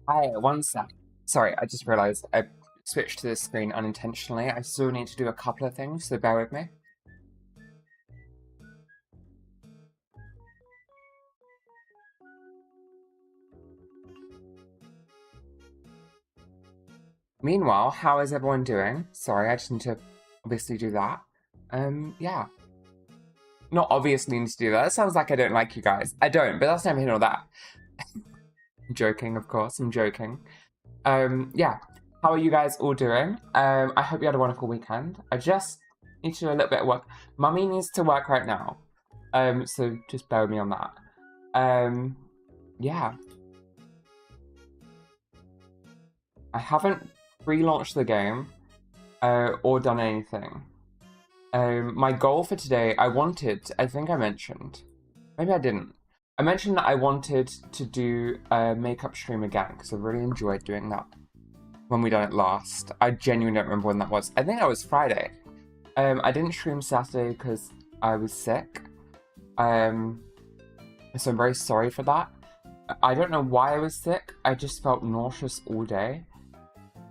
Hi, one sec. Sorry, I just realized I switched to this screen unintentionally. I still need to do a couple of things, so bear with me. Meanwhile, how is everyone doing? Sorry, I just need to obviously do that. Yeah. Not obviously need to do that. It sounds like I don't like you guys. I don't, but that's never here nor that. I'm joking, of course. I'm joking. Yeah. How are you guys all doing? I hope you had a wonderful weekend. I just need to do a little bit of work. Mummy needs to work right now. So just bear with me on that. Yeah. I haven't relaunched the game or done anything. My goal for today, I think I mentioned, maybe I didn't. I mentioned that I wanted to do a makeup stream again because I really enjoyed doing that when we done it last. I genuinely don't remember when that was. I think that was Friday. I didn't stream Saturday because I was sick. So I'm very sorry for that. I don't know why I was sick. I just felt nauseous all day.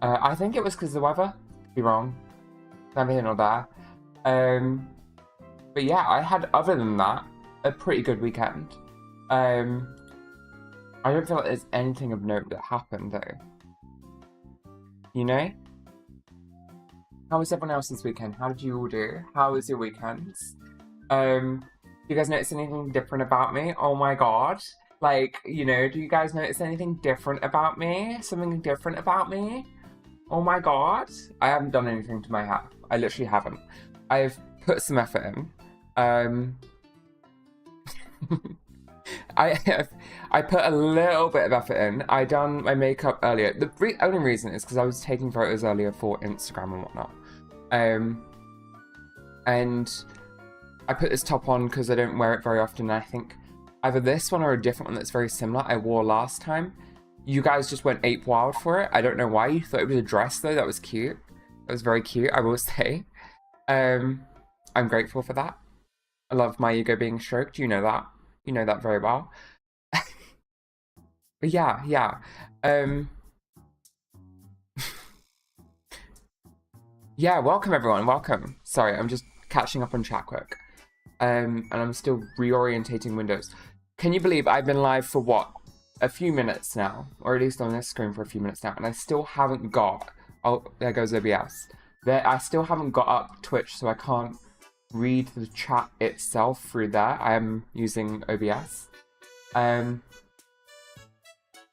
I think it was because of the weather. Could be wrong. Never here nor there. But yeah, I had, other than that, a pretty good weekend. I don't feel like there's anything of note that happened though. You know? How was everyone else this weekend? How did you all do? How was your weekends? Do you guys notice anything different about me? Oh my god. Like, you know, do you guys notice anything different about me? Something different about me? Oh my god. I haven't done anything to my hair. I literally haven't. I've put some effort in. I put a little bit of effort in. I done my makeup earlier. The only reason is because I was taking photos earlier for Instagram and whatnot. And I put this top on because I don't wear it very often. And I think either this one or a different one that's very similar I wore last time. You guys just went ape wild for it. I don't know why. You thought it was a dress though. That was cute. That was very cute, I will say. I'm grateful for that. I love my ego being stroked. You know that. You know that very well. But yeah. Yeah, welcome everyone, welcome. Sorry, I'm just catching up on chat quick. And I'm still reorientating Windows. Can you believe I've been live for what? a few minutes now, or at least on this screen for a few minutes now, and I still haven't got... Oh, there goes OBS. I still haven't got up Twitch, so I can't read the chat itself through there. I am using OBS. There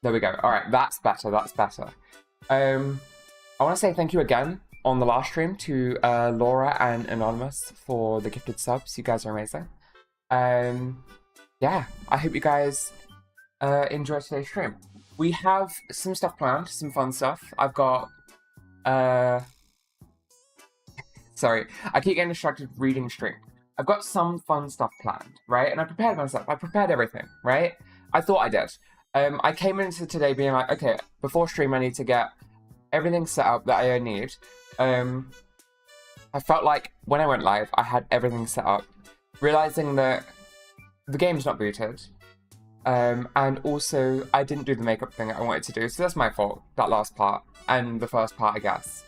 we go. All right, that's better. That's better. I want to say thank you again on the last stream to Laura and Anonymous for the gifted subs. You guys are amazing. Yeah, I hope you guys enjoy today's stream. We have some stuff planned, some fun stuff. I've got... Sorry, I keep getting distracted reading stream. I've got some fun stuff planned, right? And I prepared myself. I prepared everything, right? I thought I did. I came into today being like, okay, before stream I need to get everything set up that I need. I felt like when I went live, I had everything set up, realizing that the game's not booted. And also, I didn't do the makeup thing that I wanted to do, so that's my fault, that last part, and the first part, I guess.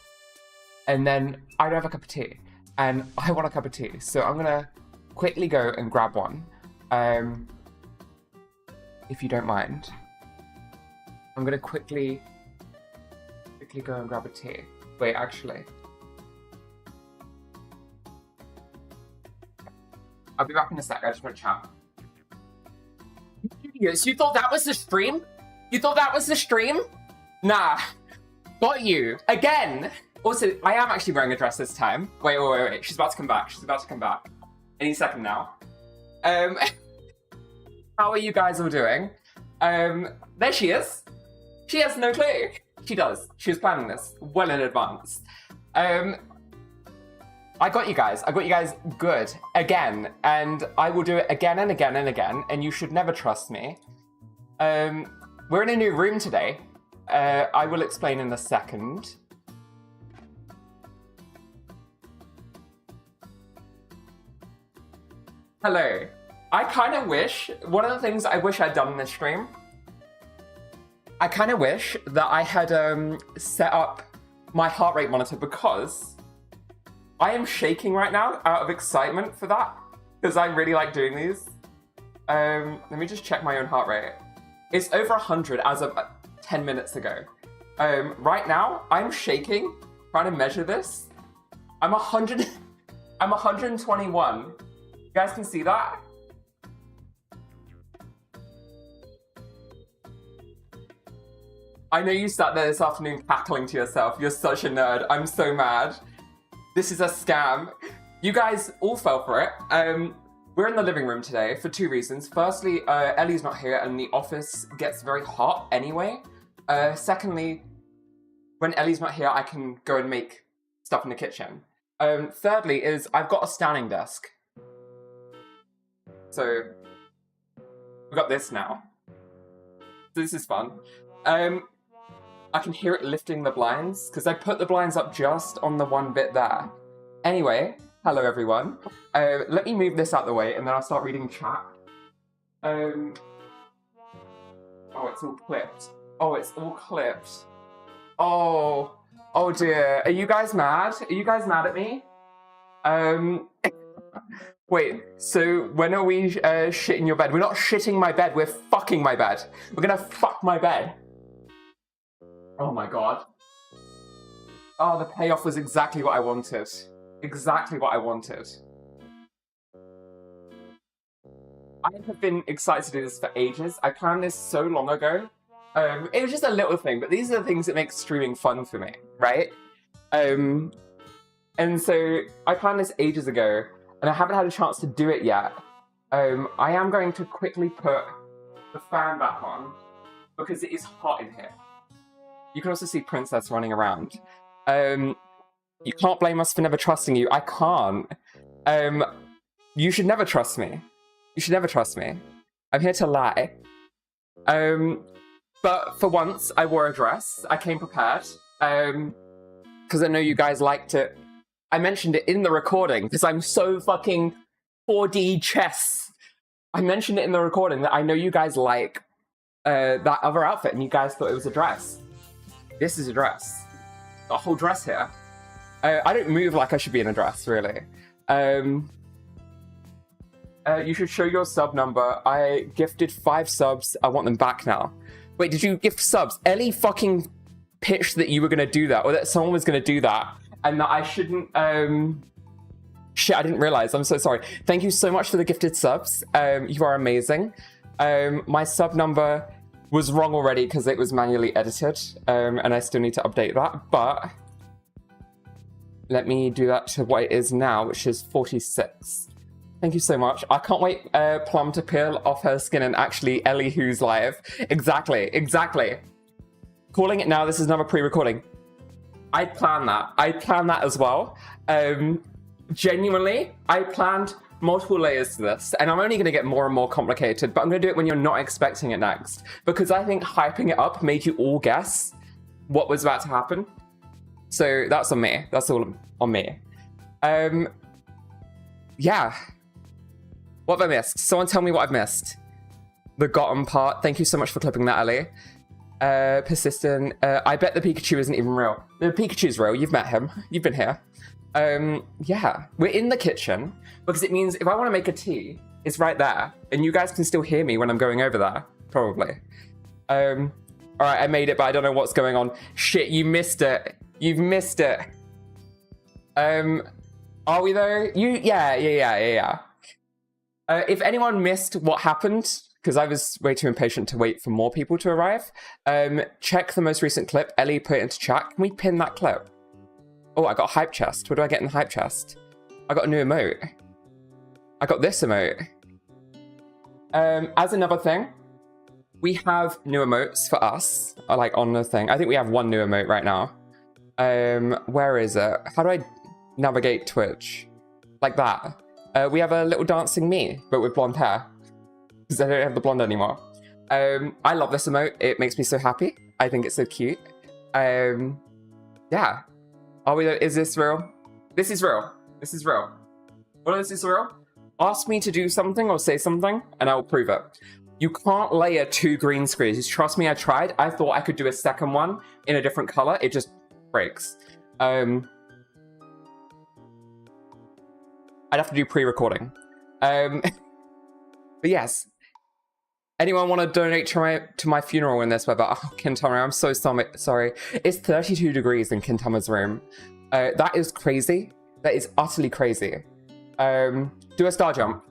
And then I don't have a cup of tea, and I want a cup of tea, so I'm gonna quickly go and grab one, if you don't mind. I'm gonna quickly go and grab a tea. Wait, actually. I'll be back in a sec, I just want to chat. Idiots, you thought that was the stream? You thought that was the stream? Nah. Got you. Again. Also, I am actually wearing a dress this time. Wait. She's about to come back. She's about to come back. Any second now. How are you guys all doing? There she is. She has no clue. She does. She was planning this well in advance. I got you guys. I got you guys good again, and I will do it again and again and again, and you should never trust me. We're in a new room today. I will explain in a second. Hello. I kind of wish, one of the things I wish I'd done in this stream, I kind of wish that I had set up my heart rate monitor, because I am shaking right now out of excitement for that, because I really like doing these. Let me just check my own heart rate. It's over 100 as of 10 minutes ago. Right now, I'm shaking, trying to measure this. I'm 121. You guys can see that? I know you sat there this afternoon cackling to yourself. You're such a nerd. I'm so mad. This is a scam. You guys all fell for it. We're in the living room today for two reasons. Firstly, Ellie's not here and the office gets very hot anyway. Secondly, when Ellie's not here, I can go and make stuff in the kitchen. Thirdly is I've got a standing desk. So, we've got this now. So this is fun. I can hear it lifting the blinds, because I put the blinds up just on the one bit there. Anyway, hello everyone. Let me move this out the way, and then I'll start reading chat. Oh, it's all clipped. Oh, it's all clipped. Oh dear. Are you guys mad? Are you guys mad at me? Wait, so when are we shitting your bed? We're not shitting my bed, we're fucking my bed. We're gonna fuck my bed. Oh my god. Oh, the payoff was exactly what I wanted. Exactly what I wanted. I have been excited to do this for ages. I planned this so long ago. It was just a little thing, but these are the things that make streaming fun for me, right? And so I planned this ages ago, and I haven't had a chance to do it yet. I am going to quickly put the fan back on, because it is hot in here. You can also see Princess running around. You can't blame us for never trusting you. I can't. You should never trust me. You should never trust me. I'm here to lie. But for once, I wore a dress. I came prepared. Because I know you guys liked it. I mentioned it in the recording, because I'm so fucking 4D chess. I mentioned it in the recording that I know you guys like that other outfit, and you guys thought it was a dress. This is a dress. A whole dress here. I don't move like I should be in a dress, really. You should show your sub number. I gifted 5 subs. I want them back now. Wait, did you gift subs? Ellie fucking pitched that you were gonna do that, or that someone was gonna do that, and that I shouldn't. Shit, I didn't realize. I'm so sorry. Thank you so much for the gifted subs. You are amazing. My sub number was wrong already because it was manually edited, and I still need to update that, but let me do that to what it is now, which is 46. Thank you so much. I can't wait Plum to peel off her skin and actually Ellie who's live. Exactly. Calling it now, this is another pre-recording. I planned that as well. Genuinely, I planned multiple layers to this, and I'm only going to get more and more complicated, but I'm going to do it when you're not expecting it next, because I think hyping it up made you all guess what was about to happen. So that's on me. That's all on me. Yeah. What have I missed? Someone tell me what I've missed. The gotten part. Thank you so much for clipping that, Ellie. Persistent. I bet the Pikachu isn't even real. The Pikachu's real. You've met him. You've been here. Yeah. We're in the kitchen, because it means if I want to make a tea, it's right there. And you guys can still hear me when I'm going over there. Probably. Alright, I made it, but I don't know what's going on. Shit, you missed it. You've missed it. Are we though? Yeah. If anyone missed what happened, because I was way too impatient to wait for more people to arrive, check the most recent clip. Ellie put it into chat. Can we pin that clip? Oh, I got a hype chest. What do I get in the hype chest? I got a new emote. I got this emote. As another thing, we have new emotes for us, like on the thing. I think we have one new emote right now. Where is it? How do I navigate Twitch? Like that. We have a little dancing me, but with blonde hair. Because I don't have the blonde anymore. I love this emote. It makes me so happy. I think it's so cute. Yeah. Are we? Is this real? This is real. This is real. What is this real? Ask me to do something or say something, and I will prove it. You can't layer 2 green screens. Trust me, I tried. I thought I could do a second one in a different color. It just breaks. I'd have to do pre-recording. But yes. Anyone want to donate to my funeral in this weather? Oh, Kintama, I'm so sorry. It's 32 degrees in Kintama's room. That is crazy. That is utterly crazy. Do a star jump.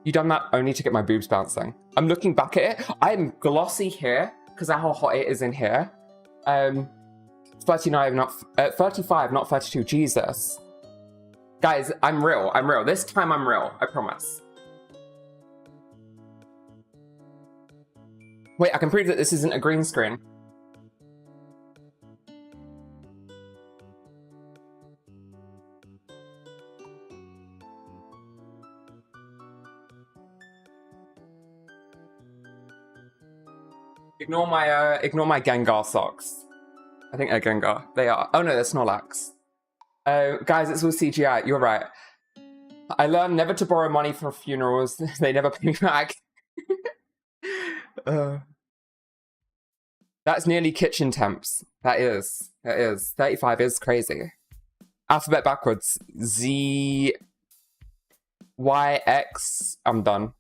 You done that only to get my boobs bouncing. I'm looking back at it. I'm glossy here because of how hot it is in here. 39, not 35, not 32. Jesus. Guys, I'm real. I'm real. This time I'm real. I promise. Wait, I can prove that this isn't a green screen. Ignore my Gengar socks. I think they're Gengar. They are. Oh no, they're Snorlax. Guys, it's all CGI. You're right. I learned never to borrow money for funerals. They never pay me back. That's nearly kitchen temps. That is. 35 is crazy. Alphabet backwards. Z... Y, X. I'm done.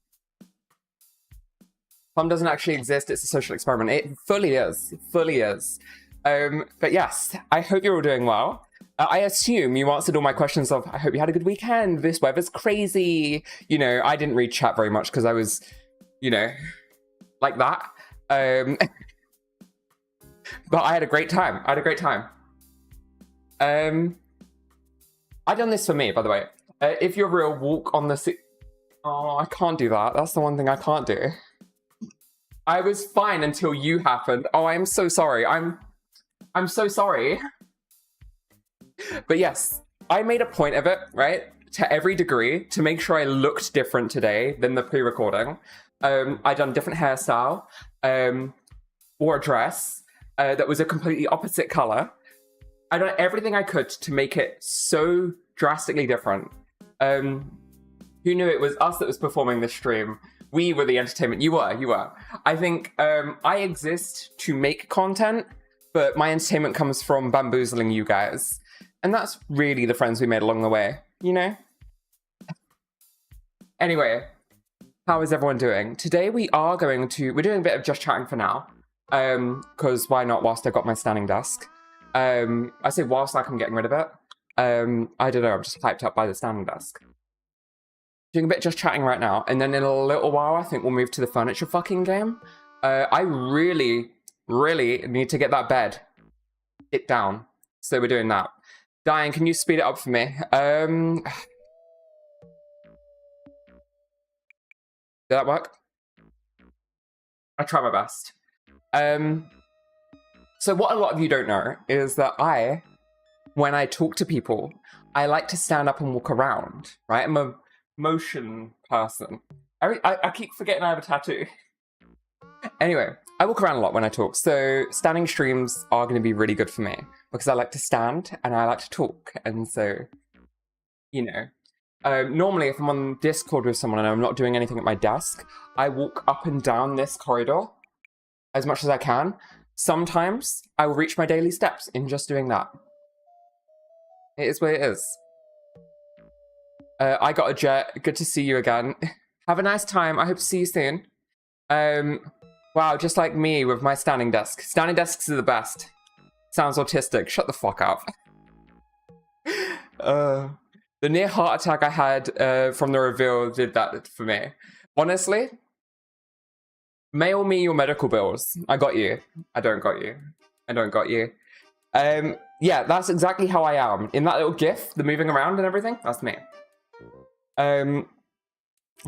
Plum doesn't actually exist. It's a social experiment. It fully is. It fully is. But yes, I hope you're all doing well. I assume you answered all my questions of, I hope you had a good weekend. This weather's crazy. You know, I didn't read chat very much because I was, you know, like that. But I had a great time. I done this for me, by the way. If you're real, walk on the... Oh, I can't do that. That's the one thing I can't do. I was fine until you happened. Oh, I'm so sorry. I'm so sorry. But yes, I made a point of it, right? To every degree, to make sure I looked different today than the pre-recording. I done a different hairstyle, wore a dress that was a completely opposite color. I done everything I could to make it so drastically different. Who knew it was us that was performing this stream? We were the entertainment. You were. I think I exist to make content, but my entertainment comes from bamboozling you guys. And that's really the friends we made along the way, you know? Anyway, how is everyone doing? Today we're doing a bit of just chatting for now. Because why not whilst I got my standing desk? I say whilst like I'm getting rid of it. I don't know, I'm just hyped up by the standing desk. Doing a bit of just chatting right now, and then in a little while I think we'll move to the furniture fucking game. I really need to get that bed it down. So we're doing that. Diane, can you speed it up for me? Did that work? I try my best. So what a lot of you don't know is that when I talk to people, I like to stand up and walk around, right? I'm a motion person. I keep forgetting I have a tattoo. Anyway, I walk around a lot when I talk, so standing streams are going to be really good for me because I like to stand and I like to talk, and so, you know. Normally, if I'm on Discord with someone and I'm not doing anything at my desk, I walk up and down this corridor as much as I can. Sometimes I will reach my daily steps in just doing that. It is what it is. I got a jet. Good to see you again. Have a nice time. I hope to see you soon. Wow, just like me with my standing desk. Standing desks are the best. Sounds autistic. Shut the fuck up. The near heart attack I had from the reveal did that for me. Honestly, mail me your medical bills. I got you. I don't got you. I don't got you. Yeah, that's exactly how I am. In that little gif, the moving around and everything, that's me. God,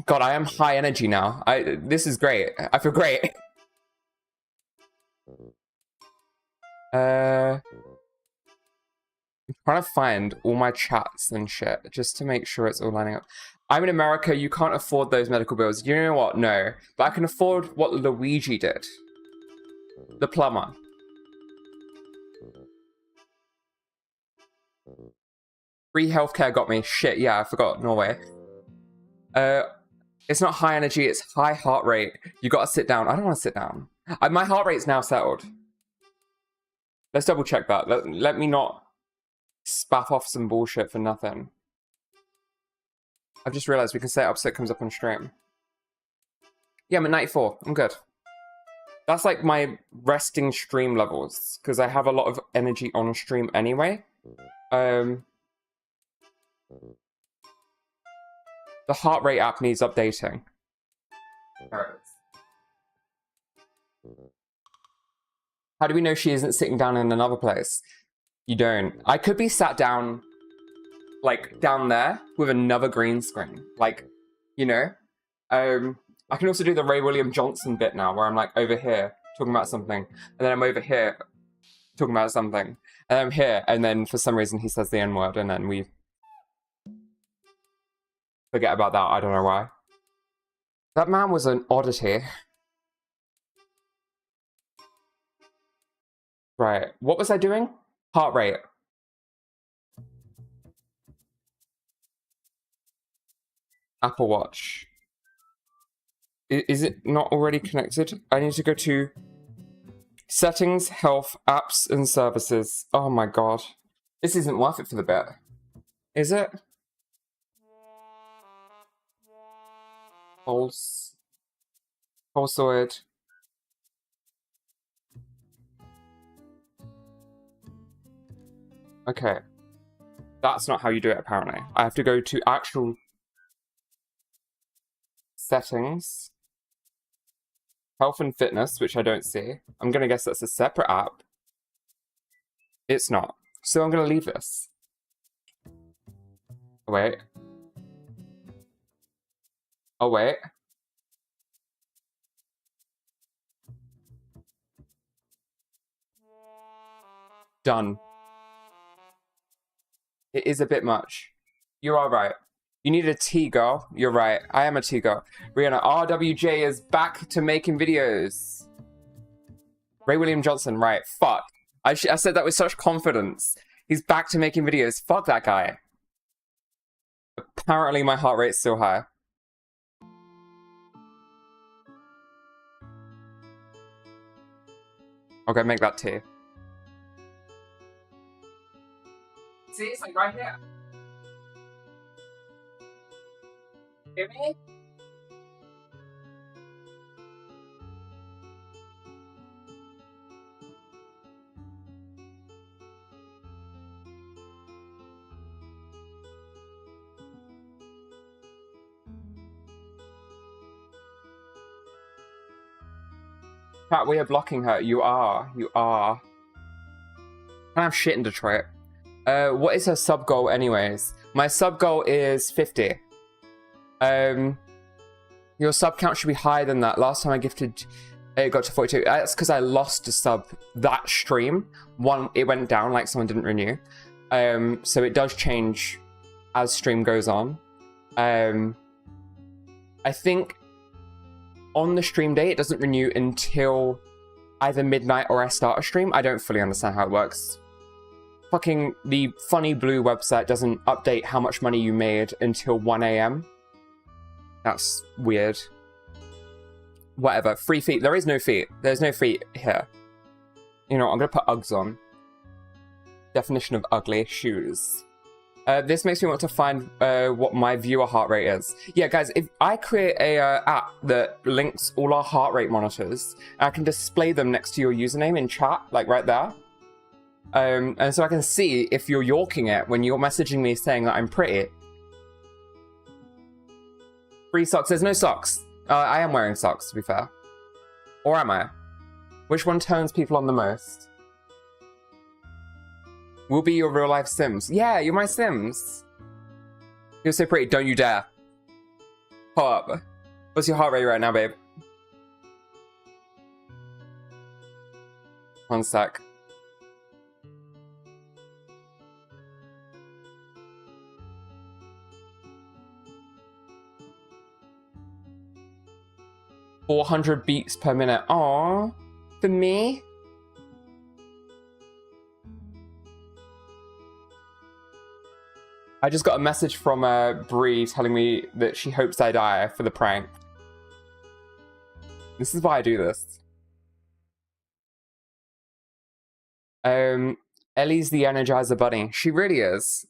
I am high energy now. This is great. I feel great. I'm trying to find all my chats and shit just to make sure it's all lining up. I'm in America. You can't afford those medical bills. You know what? No. But I can afford what Luigi did. The plumber. Free healthcare got me. Shit, yeah, I forgot. Norway. It's not high energy, it's high heart rate. You gotta sit down. I don't want to sit down. My heart rate's now settled. Let's double check that. Let me not spaff off some bullshit for nothing. I've just realized we can set it up so it comes up on stream. Yeah, I'm at 94. I'm good. That's like my resting stream levels, because I have a lot of energy on stream anyway. The heart rate app needs updating. How do we know she isn't sitting down in another place? You don't. I could be sat down, like, down there with another green screen. Like, you know? I can also do the Ray William Johnson bit now, where I'm, like, over here talking about something, and then I'm over here talking about something, and I'm here, and then for some reason he says the N-word, and then we forget about that. I don't know why. That man was an oddity. Right. What was I doing? Heart rate. Apple Watch. Is it not already connected? I need to go to settings, health, apps, and services. Oh my god. This isn't worth it for the bit. Is it? Pulsoid. Okay. That's not how you do it, apparently. I have to go to actual settings. Health and fitness, which I don't see. I'm gonna guess that's a separate app. It's not. So I'm gonna leave this. Oh, wait. Oh, wait. Done. It is a bit much. You are right. You need a T girl. You're right. I am a T girl. Rihanna, RWJ is back to making videos. Ray William Johnson, right. Fuck. I said that with such confidence. He's back to making videos. Fuck that guy. Apparently my heart rate's still high. Okay, make that T. See, it's like right here. Hear me? Pat, we are blocking her. You are. You are. I have shit in Detroit. What is her sub goal anyways? My sub goal is 50. Your sub count should be higher than that. Last time I gifted, it got to 42. That's because I lost a sub that stream. It went down like someone didn't renew. So it does change as stream goes on. I think on the stream day, it doesn't renew until either midnight or I start a stream. I don't fully understand how it works. Fucking the Funny Blue website doesn't update how much money you made until 1 AM. That's weird. Whatever. Free feet. There is no feet. There's no feet here. You know, I'm gonna put Uggs on. Definition of ugly. Shoes. This makes me want to find what my viewer heart rate is. Yeah, guys, if I create a app that links all our heart rate monitors, I can display them next to your username in chat, like right there. And so I can see if you're yorking it when you're messaging me saying that I'm pretty. Free socks. There's no socks. I am wearing socks, to be fair. Or am I? Which one turns people on the most? Will be your real life Sims. Yeah, you're my Sims. You're so pretty. Don't you dare. Pop up. What's your heart rate right now, babe? One sec. $400 beats per minute. Aww. For me? I just got a message from Bree telling me that she hopes I die for the prank. This is why I do this. Ellie's the Energizer Bunny. She really is.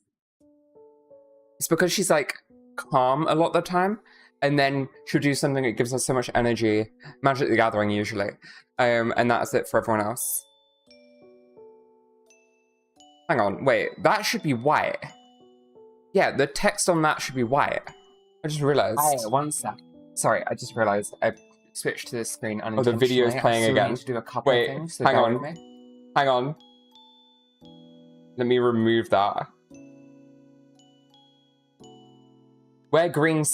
It's because she's like calm a lot of the time, and then she'll do something that gives her so much energy. Magic the Gathering usually. And that's it for everyone else. Hang on, wait, that should be white. Yeah, the text on that should be white. I just realized. Oh, one sec. Sorry, I just realized I switched to this screen unintentionally. Oh, the video's playing again. Need to do a couple Wait, of things. So hang on. Hang on. Let me remove that. Wear green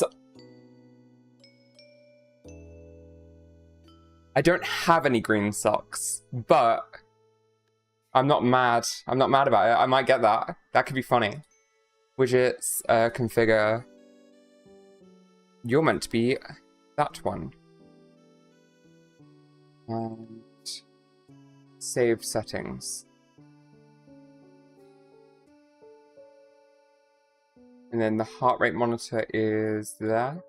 I don't have any green socks, but I'm not mad. I'm not mad about it. I might get that. That could be funny. Widgets, configure. You're meant to be that one. And save settings. And then the heart rate monitor is there.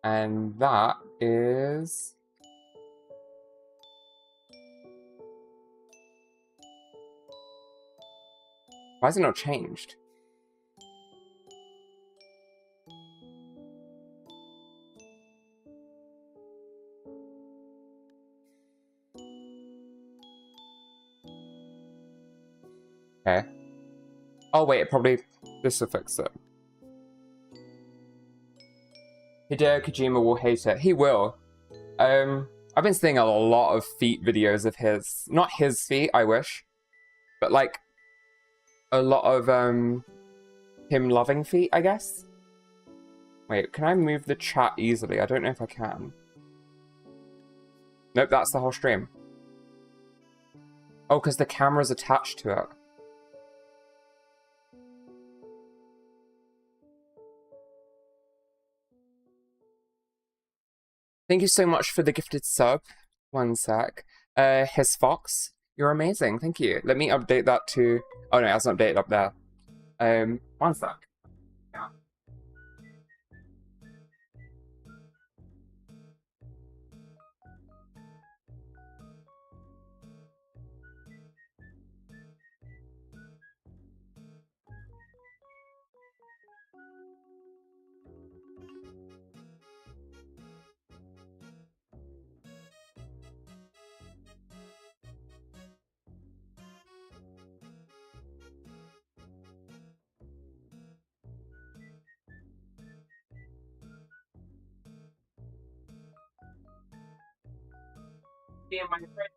And that is... Why is it not changed? Okay. Oh wait, probably this will fix it. Hideo Kojima will hate it. He will. I've been seeing a lot of feet videos of his. Not his feet, I wish. But like, a lot of him loving feet, I guess. Wait, can I move the chat easily? I don't know if I can. Nope, that's the whole stream. Oh, because the camera's attached to it. Thank you so much for the gifted sub. One sec. His Fox, you're amazing. Thank you. Let me update that to... Oh no, it's not updated up there. One sec. Yeah. Me and my friend.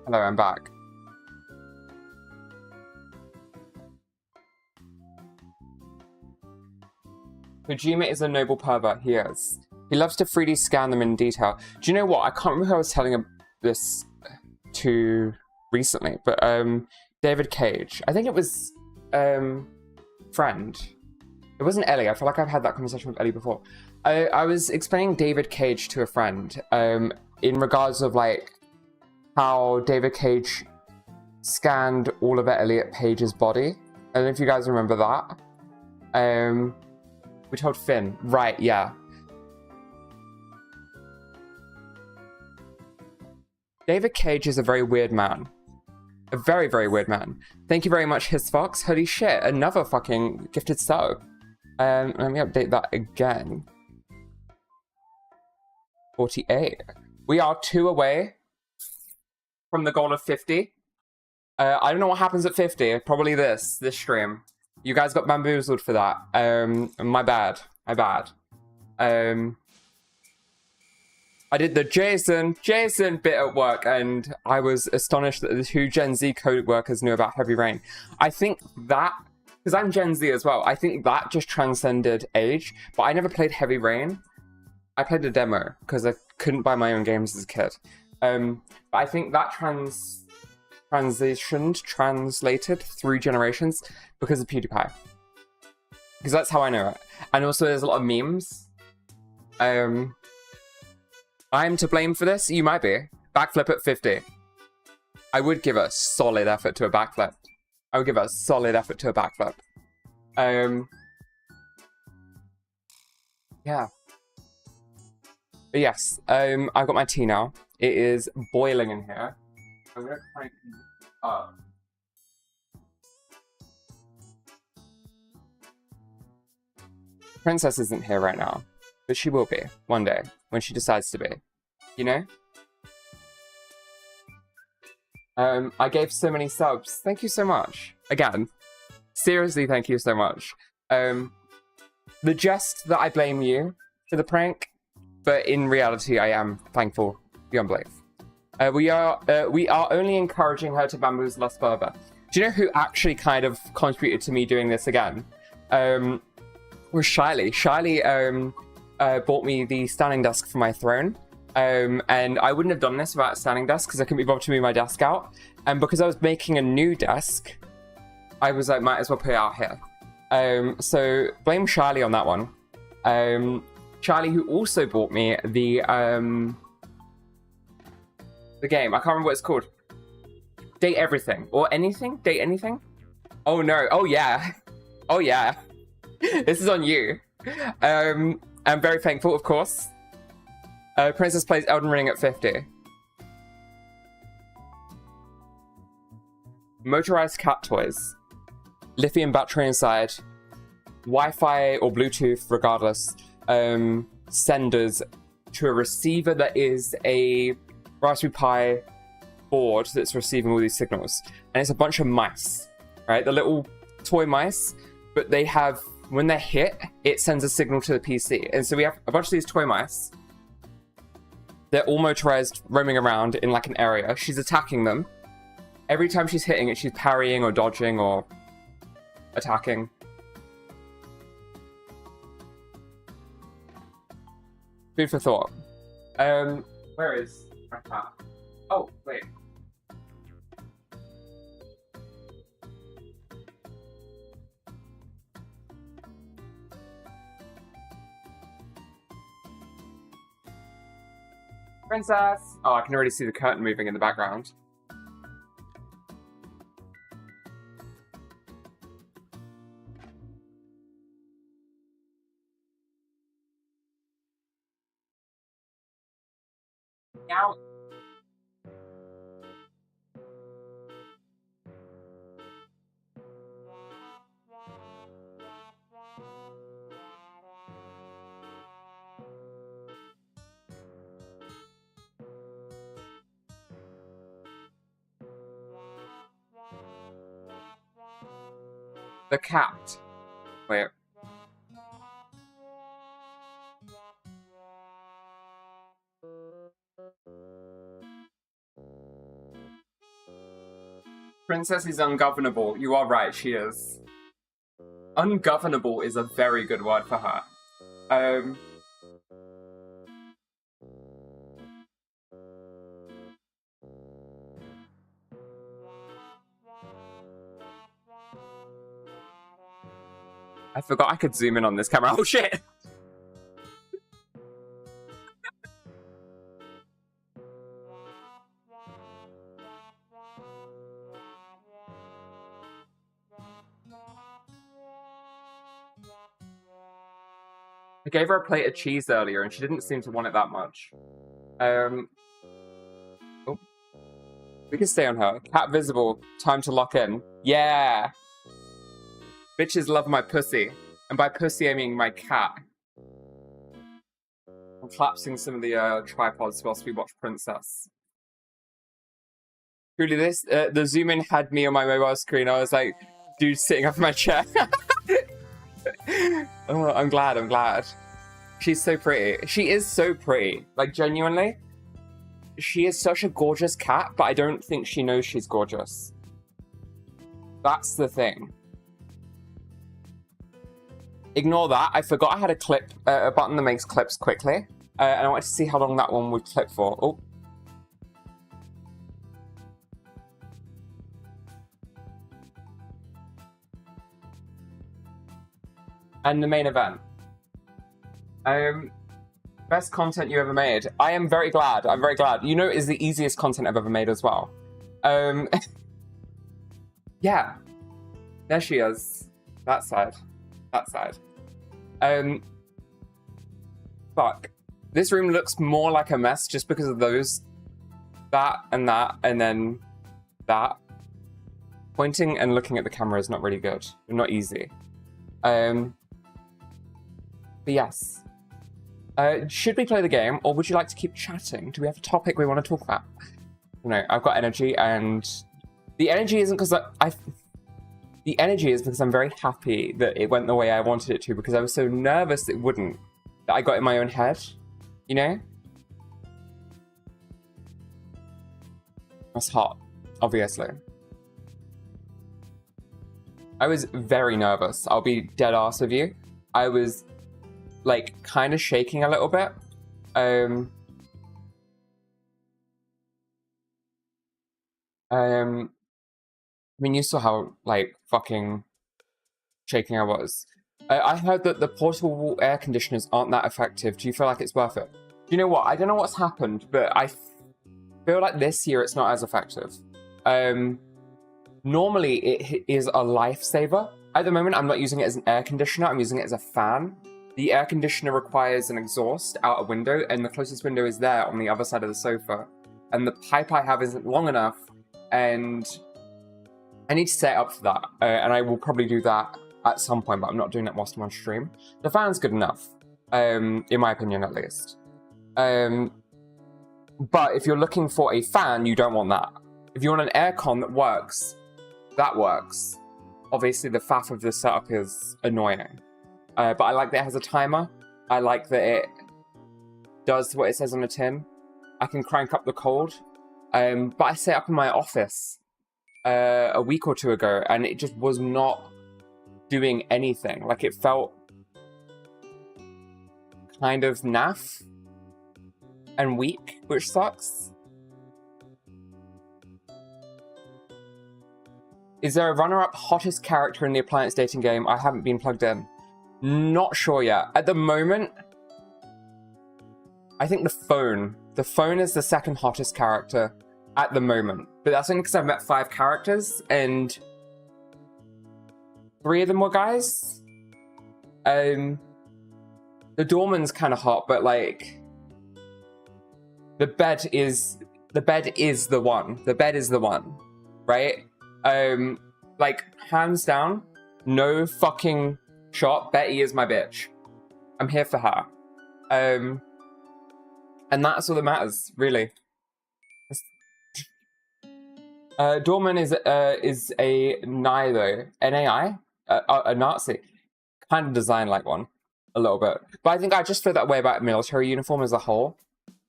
Hello, I'm back. Kojima is a noble pervert, he is. He loves to 3D scan them in detail. Do you know what? I can't remember who I was telling him this to recently, but David Cage. I think it was friend. It wasn't Ellie. I feel like I've had that conversation with Ellie before. I was explaining David Cage to a friend in regards of like how David Cage scanned Oliver Elliott Page's body. I don't know if you guys remember that. We told Finn. Right, yeah. David Cage is a very weird man. A very, very weird man. Thank you very much, HisFox. Holy shit, another fucking gifted sub. Let me update that again. 48. We are 2 away from the goal of 50. I don't know what happens at 50. Probably this stream. You guys got bamboozled for that. My bad. My bad. I did the Jason bit at work, and I was astonished that the 2 Gen Z code workers knew about Heavy Rain. I think that, because I'm Gen Z as well, I think that just transcended age, but I never played Heavy Rain. I played a demo, because I couldn't buy my own games as a kid. But I think that translated through generations because of PewDiePie. Because that's how I know it. And also there's a lot of memes. I'm to blame for this? You might be. Backflip at 50. I would give a solid effort to a backflip. I would give a solid effort to a backflip. Yeah. But yes, I've got my tea now. It is boiling in here. I'm gonna crank it up. Princess isn't here right now, but she will be one day when she decides to be. You know? I gave so many subs. Thank you so much. Again, seriously, thank you so much. The jest that I blame you for the prank, but in reality, I am thankful beyond belief. We are only encouraging her to bamboozle us further. Do you know who actually kind of contributed to me doing this again? Was Shiley. Shiley bought me the standing desk for my throne. And I wouldn't have done this without a standing desk because I couldn't be bothered to move my desk out. And because I was making a new desk, I was like, might as well put it out here. So blame Shiley on that one. Shiley, who also bought me the game. I can't remember what it's called. Date Everything. Or anything? Date Anything? Oh no. Oh yeah. Oh yeah. This is on you. I'm very thankful, of course. Princess plays Elden Ring at 50. Motorized cat toys. Lithium battery inside. Wi-Fi or Bluetooth, regardless. Senders to a receiver that is a Raspberry Pi board that's receiving all these signals. And it's a bunch of mice, right? The little toy mice, but they have, when they're hit, it sends a signal to the PC. And so we have a bunch of these toy mice. They're all motorized, roaming around in like an area. She's attacking them. Every time she's hitting it, she's parrying or dodging or attacking. Food for thought. Where is my cat? Oh, wait. Princess! Oh, I can already see the curtain moving in the background. Now. The cat. Wait. Princess is ungovernable. You are right, she is. Ungovernable is a very good word for her. I forgot I could zoom in on this camera. Oh shit! I gave her a plate of cheese earlier and she didn't seem to want it that much. Oh. We can stay on her. Cat visible. Time to lock in. Yeah! Bitches love my pussy. And by pussy, I mean my cat. I'm collapsing some of the tripods whilst we watch Princess. Truly, the zoom in had me on my mobile screen. I was like, dude, sitting up in my chair. Oh, I'm glad. She's so pretty. She is so pretty. Like, genuinely. She is such a gorgeous cat, but I don't think she knows she's gorgeous. That's the thing. Ignore that. I forgot I had a button that makes clips quickly. And I wanted to see how long that one would clip for. Oh. And the main event. Best content you ever made. I am very glad. I'm very glad. You know, it is the easiest content I've ever made as well. Yeah. There she is. That side. That side. Fuck. This room looks more like a mess just because of those. That, and then that. Pointing and looking at the camera is not really good. Not easy. But yes. Should we play the game, or would you like to keep chatting? Do we have a topic we want to talk about? No, I've got energy, and the energy isn't because the energy is because I'm very happy that it went the way I wanted it to, because I was so nervous it wouldn't, that I got in my own head, you know? That's hot, obviously. I was very nervous. I'll be dead ass with you. I was like kind of shaking a little bit. I mean, you saw how like fucking shaking I was. I heard that the portable air conditioners aren't that effective. Do you feel like it's worth it? Do you know what? I don't know what's happened, but I feel like this year it's not as effective. Normally it is a lifesaver. At the moment, I'm not using it as an air conditioner. I'm using it as a fan. The air conditioner requires an exhaust out a window, and the closest window is there on the other side of the sofa. And the pipe I have isn't long enough, and I need to set up for that. And I will probably do that at some point, but I'm not doing that whilst I'm on stream. The fan's good enough, in my opinion at least. But if you're looking for a fan, you don't want that. If you want an aircon that works, that works. Obviously, the faff of this setup is annoying. But I like that it has a timer. I like that it does what it says on the tin. I can crank up the cold. But I set up in my office a week or two ago, and it just was not doing anything. Like, it felt kind of naff and weak, which sucks. Is there a runner-up hottest character in the appliance dating game? I haven't been plugged in. Not sure yet. At the moment, I think the phone The phone is the second hottest character at the moment. But that's only because I've met 5 characters, and 3 of them were guys. The doorman's kind of hot, but like the bed is the one. The bed is the one, right? Like hands down, no fucking shot. Betty is my bitch. I'm here for her. And that's all that matters, really. Doorman is a Nai though, N-A-I, a Nazi, kind of designed like one, a little bit. But I think I just feel that way about military uniform as a whole,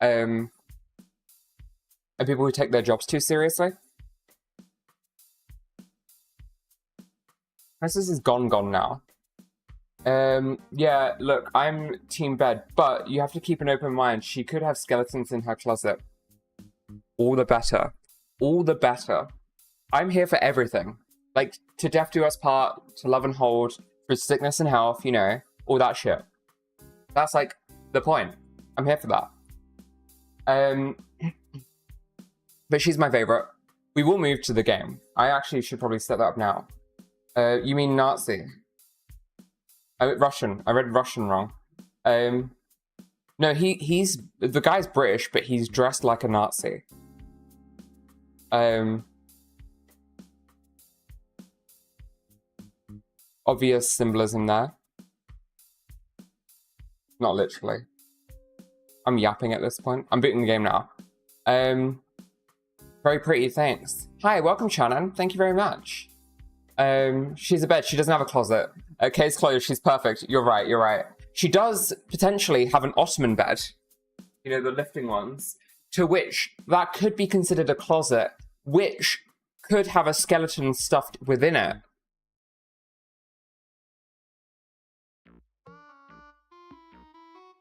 and people who take their jobs too seriously. This is gone now. Yeah, look, I'm team bed, but you have to keep an open mind. She could have skeletons in her closet. All the better. All the better. I'm here for everything. Like, to death do us part, to love and hold, for sickness and health, you know, all that shit. That's, like, the point. I'm here for that. But she's my favorite. We will move to the game. I actually should probably set that up now. You mean Nazi? Russian. I read Russian wrong. No, he's the guy's British, but he's dressed like a Nazi. Obvious symbolism there. Not literally. I'm yapping at this point. I'm booting the game now. Very pretty, thanks. Hi, welcome, Shannon. Thank you very much. She's a bed. She doesn't have a closet. Case closed. She's perfect. You're right. You're right. She does potentially have an Ottoman bed. You know, the lifting ones. To which that could be considered a closet, which could have a skeleton stuffed within it.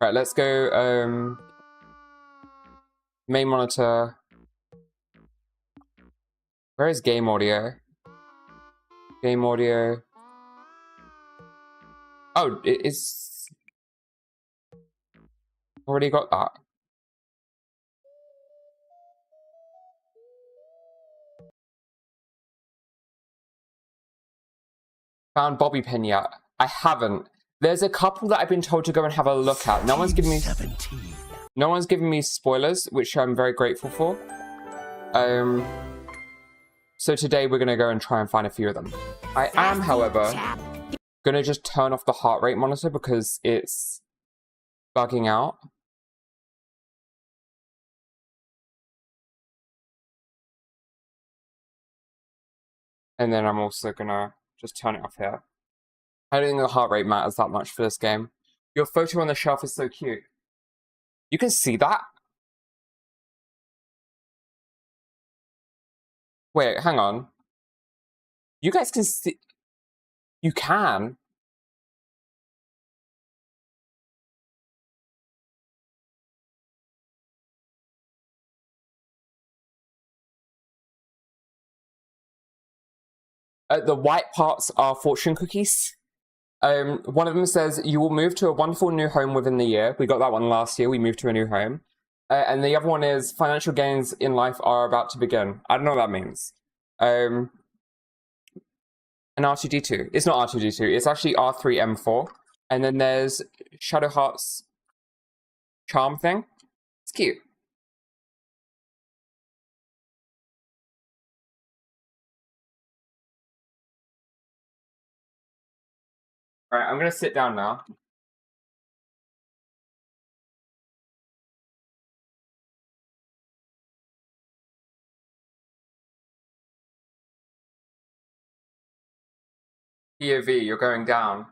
Right, let's go, main monitor. Where is game audio? Game audio. Oh, it is... Already got that. Found bobby pin yet? I haven't. There's a couple that I've been told to go and have a look at. No one's giving me spoilers, which I'm very grateful for. So today we're gonna go and try and find a few of them. I am, however, gonna just turn off the heart rate monitor because it's bugging out. And then I'm also gonna just turn it off here. I don't think the heart rate matters that much for this game. Your photo on the shelf is so cute. You can see that? Wait, hang on. You guys can see... You can? The white parts are fortune cookies. One of them says, you will move to a wonderful new home within the year. We got that one last year. We moved to a new home. And the other one is, financial gains in life are about to begin. I don't know what that means. An R2-D2. It's not R2-D2. It's actually R3-M4. And then there's Shadowheart's charm thing. It's cute. All right, I'm going to sit down now. POV, you're going down.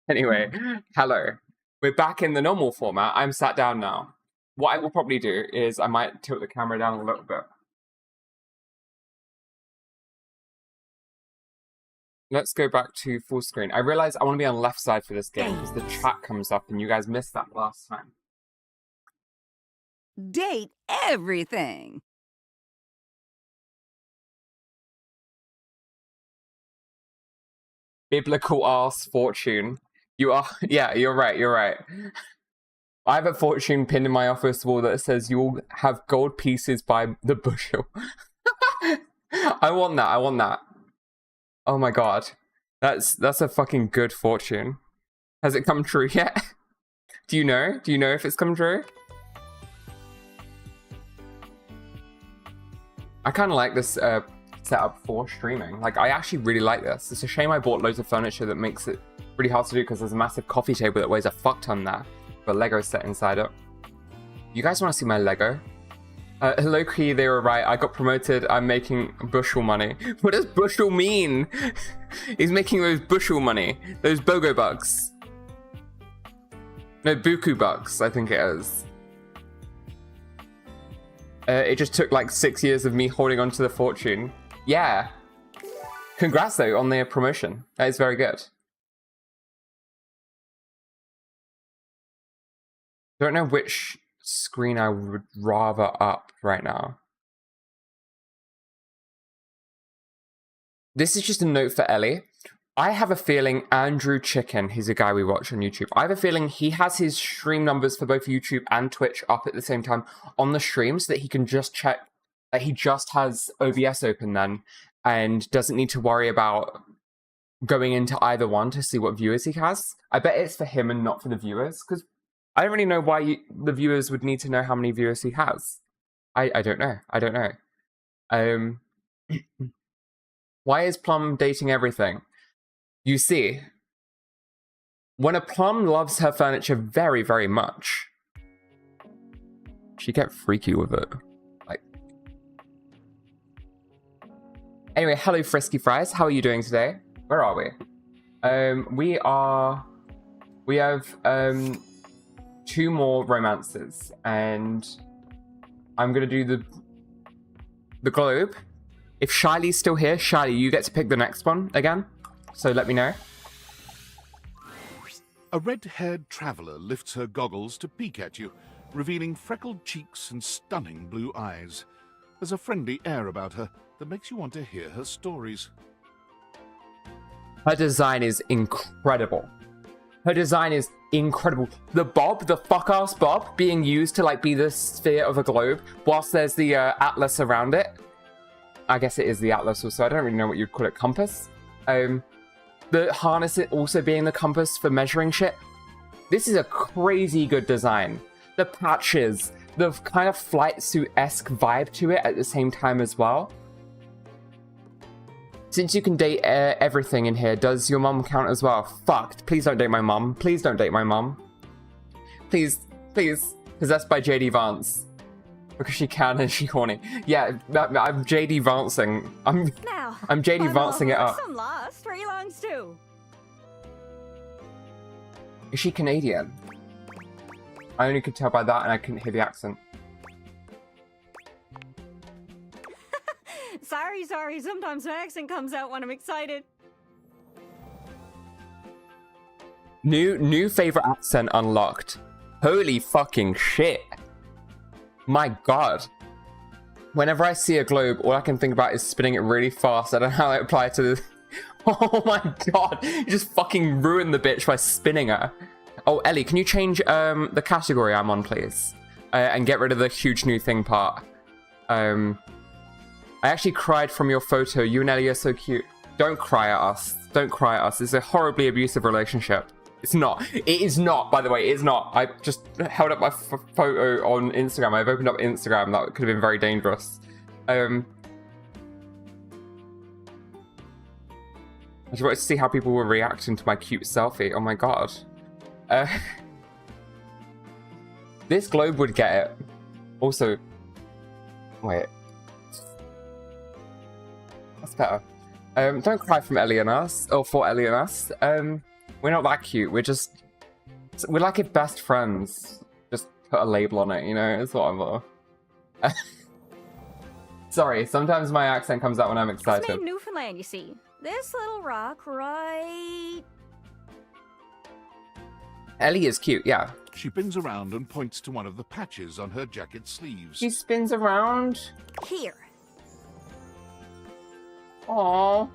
Anyway, hello. We're back in the normal format. I'm sat down now. What I will probably do is I might tilt the camera down a little bit. Let's go back to full screen. I realize I want to be on the left side for this game because the chat comes up and you guys missed that last time. Date everything. biblical ass fortune. You are, yeah, you're right, you're right. I have a fortune pinned in my office wall that says you'll have gold pieces by the bushel. I want that, I want that. Oh my god. That's a fucking good fortune. Has it come true yet? Do you know? Do you know if it's come true? I kind of like this setup for streaming. Like, I actually really like this. It's a shame I bought loads of furniture that makes it really hard to do because there's a massive coffee table that weighs a fuck ton there, but Lego set inside it. You guys want to see my Lego? Low-key, they were right. I got promoted. I'm making bushel money. What does bushel mean? He's making those bushel money. Those BOGO bucks. No, buku bucks, I think it is. It just took like 6 years of me holding on to the fortune. Yeah. Congrats, though, on their promotion. That is very good. Don't know which screen I would rather up right now. This is just a note for Ellie. I have a feeling Andrew Chicken, he's a guy we watch on YouTube. I have a feeling he has his stream numbers for both YouTube and Twitch up at the same time on the stream so that he can just check that he just has OBS open then and doesn't need to worry about going into either one to see what viewers he has. I bet it's for him and not for the viewers, because I don't really know why the viewers would need to know how many viewers he has. I don't know. I don't know. Why is Plum dating everything? You see, when a Plum loves her furniture very, very much, she get freaky with it. Like, anyway, hello Frisky Fries. How are you doing today? Where are we? We have 2 more romances, and I'm gonna do the globe. If Shiley's still here, Shiley, you get to pick the next one again. So let me know. A red-haired traveller lifts her goggles to peek at you, revealing freckled cheeks and stunning blue eyes. There's a friendly air about her that makes you want to hear her stories. Her design is incredible. Her design is incredible. The bob, the fuck-ass bob, being used to like be the sphere of a globe, whilst there's the atlas around it. I guess it is the atlas also. I don't really know what you'd call it. Compass? The harness also being the compass for measuring shit. This is a crazy good design. The patches, the kind of flight suit-esque vibe to it at the same time as well. Since you can date everything in here, does your mum count as well? Fucked. Please don't date my mum. Please don't date my mum. Please, please. Possessed by JD Vance. Because she can and she horny. Yeah, I'm JD Vancing. I'm JD Vancing it up. Some lost. Where you longs to? Is she Canadian? I only could tell by that and I couldn't hear the accent. Sorry. Sometimes my accent comes out when I'm excited. New favorite accent unlocked. Holy fucking shit. My god. Whenever I see a globe, all I can think about is spinning it really fast. I don't know how it applies to this. Oh my god. You just fucking ruined the bitch by spinning her. Oh, Ellie, can you change the category I'm on, please? And get rid of the huge new thing part. I actually cried from your photo. You and Ellie are so cute. Don't cry at us. Don't cry at us. It's a horribly abusive relationship. It's not. It is not, by the way. It is not. I just held up my photo on Instagram. I've opened up Instagram. That could have been very dangerous. I just wanted to see how people were reacting to my cute selfie. Oh my god. This globe would get it. Also, wait. That's better. Don't cry from Ellie and us, or for Ellie and us. We're not that cute. We're like if best friends. Just put a label on it, you know? It's whatever. Sorry, sometimes my accent comes out when I'm excited. It's made in Newfoundland, you see. This little rock right... Ellie is cute, yeah. She spins around and points to one of the patches on her jacket sleeves. She spins around. Here. Aww.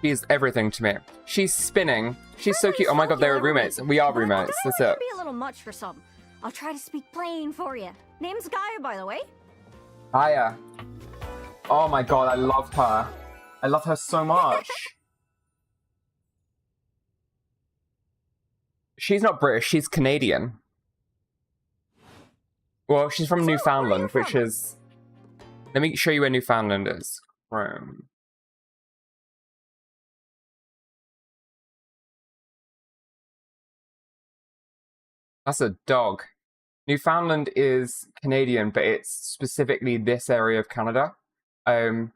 She's everything to me. She's spinning. She's so cute. Oh my god, they were roommates. We are roommates. That's it. Be a little much for some. I'll try to speak plain for you. Name's Gaia, by the way. Hiya. Oh my god, I love her. I love her so much. She's not British, she's Canadian. Well, she's from Newfoundland, which is... Let me show you where Newfoundland is. Chrome. That's a dog. Newfoundland is Canadian, but it's specifically this area of Canada. I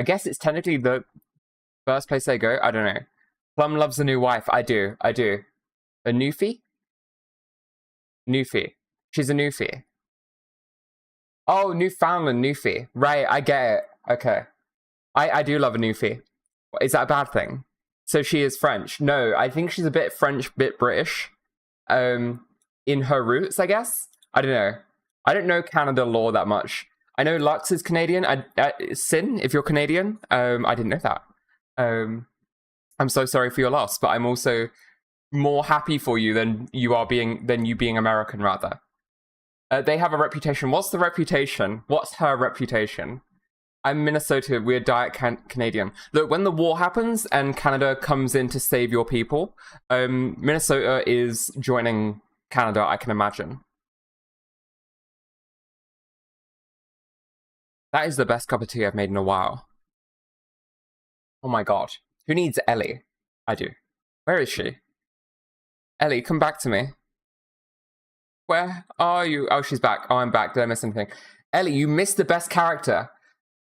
guess it's technically the first place they go. I don't know. Plum loves a new wife. I do. A newfie? Newfie. She's a newfie. Oh, Newfoundland newfie. Right, I get it. Okay. I do love a newfie. Is that a bad thing? So she is French. No, I think she's a bit French, bit British. In her roots, I guess. I don't know. I don't know Canada law that much. I know Lux is Canadian. Sin, if you're Canadian, I didn't know that. I'm so sorry for your loss, but I'm also more happy for you than you being American, rather. They have a reputation. What's the reputation? What's her reputation? I'm Minnesota. We're diet Canadian. Look, when the war happens and Canada comes in to save your people, Minnesota is joining Canada, I can imagine. That is the best cup of tea I've made in a while. Oh my god. Who needs Ellie? I do. Where is she? Ellie, come back to me. Where are you? Oh, she's back. Oh, I'm back. Did I miss anything? Ellie, you missed the best character.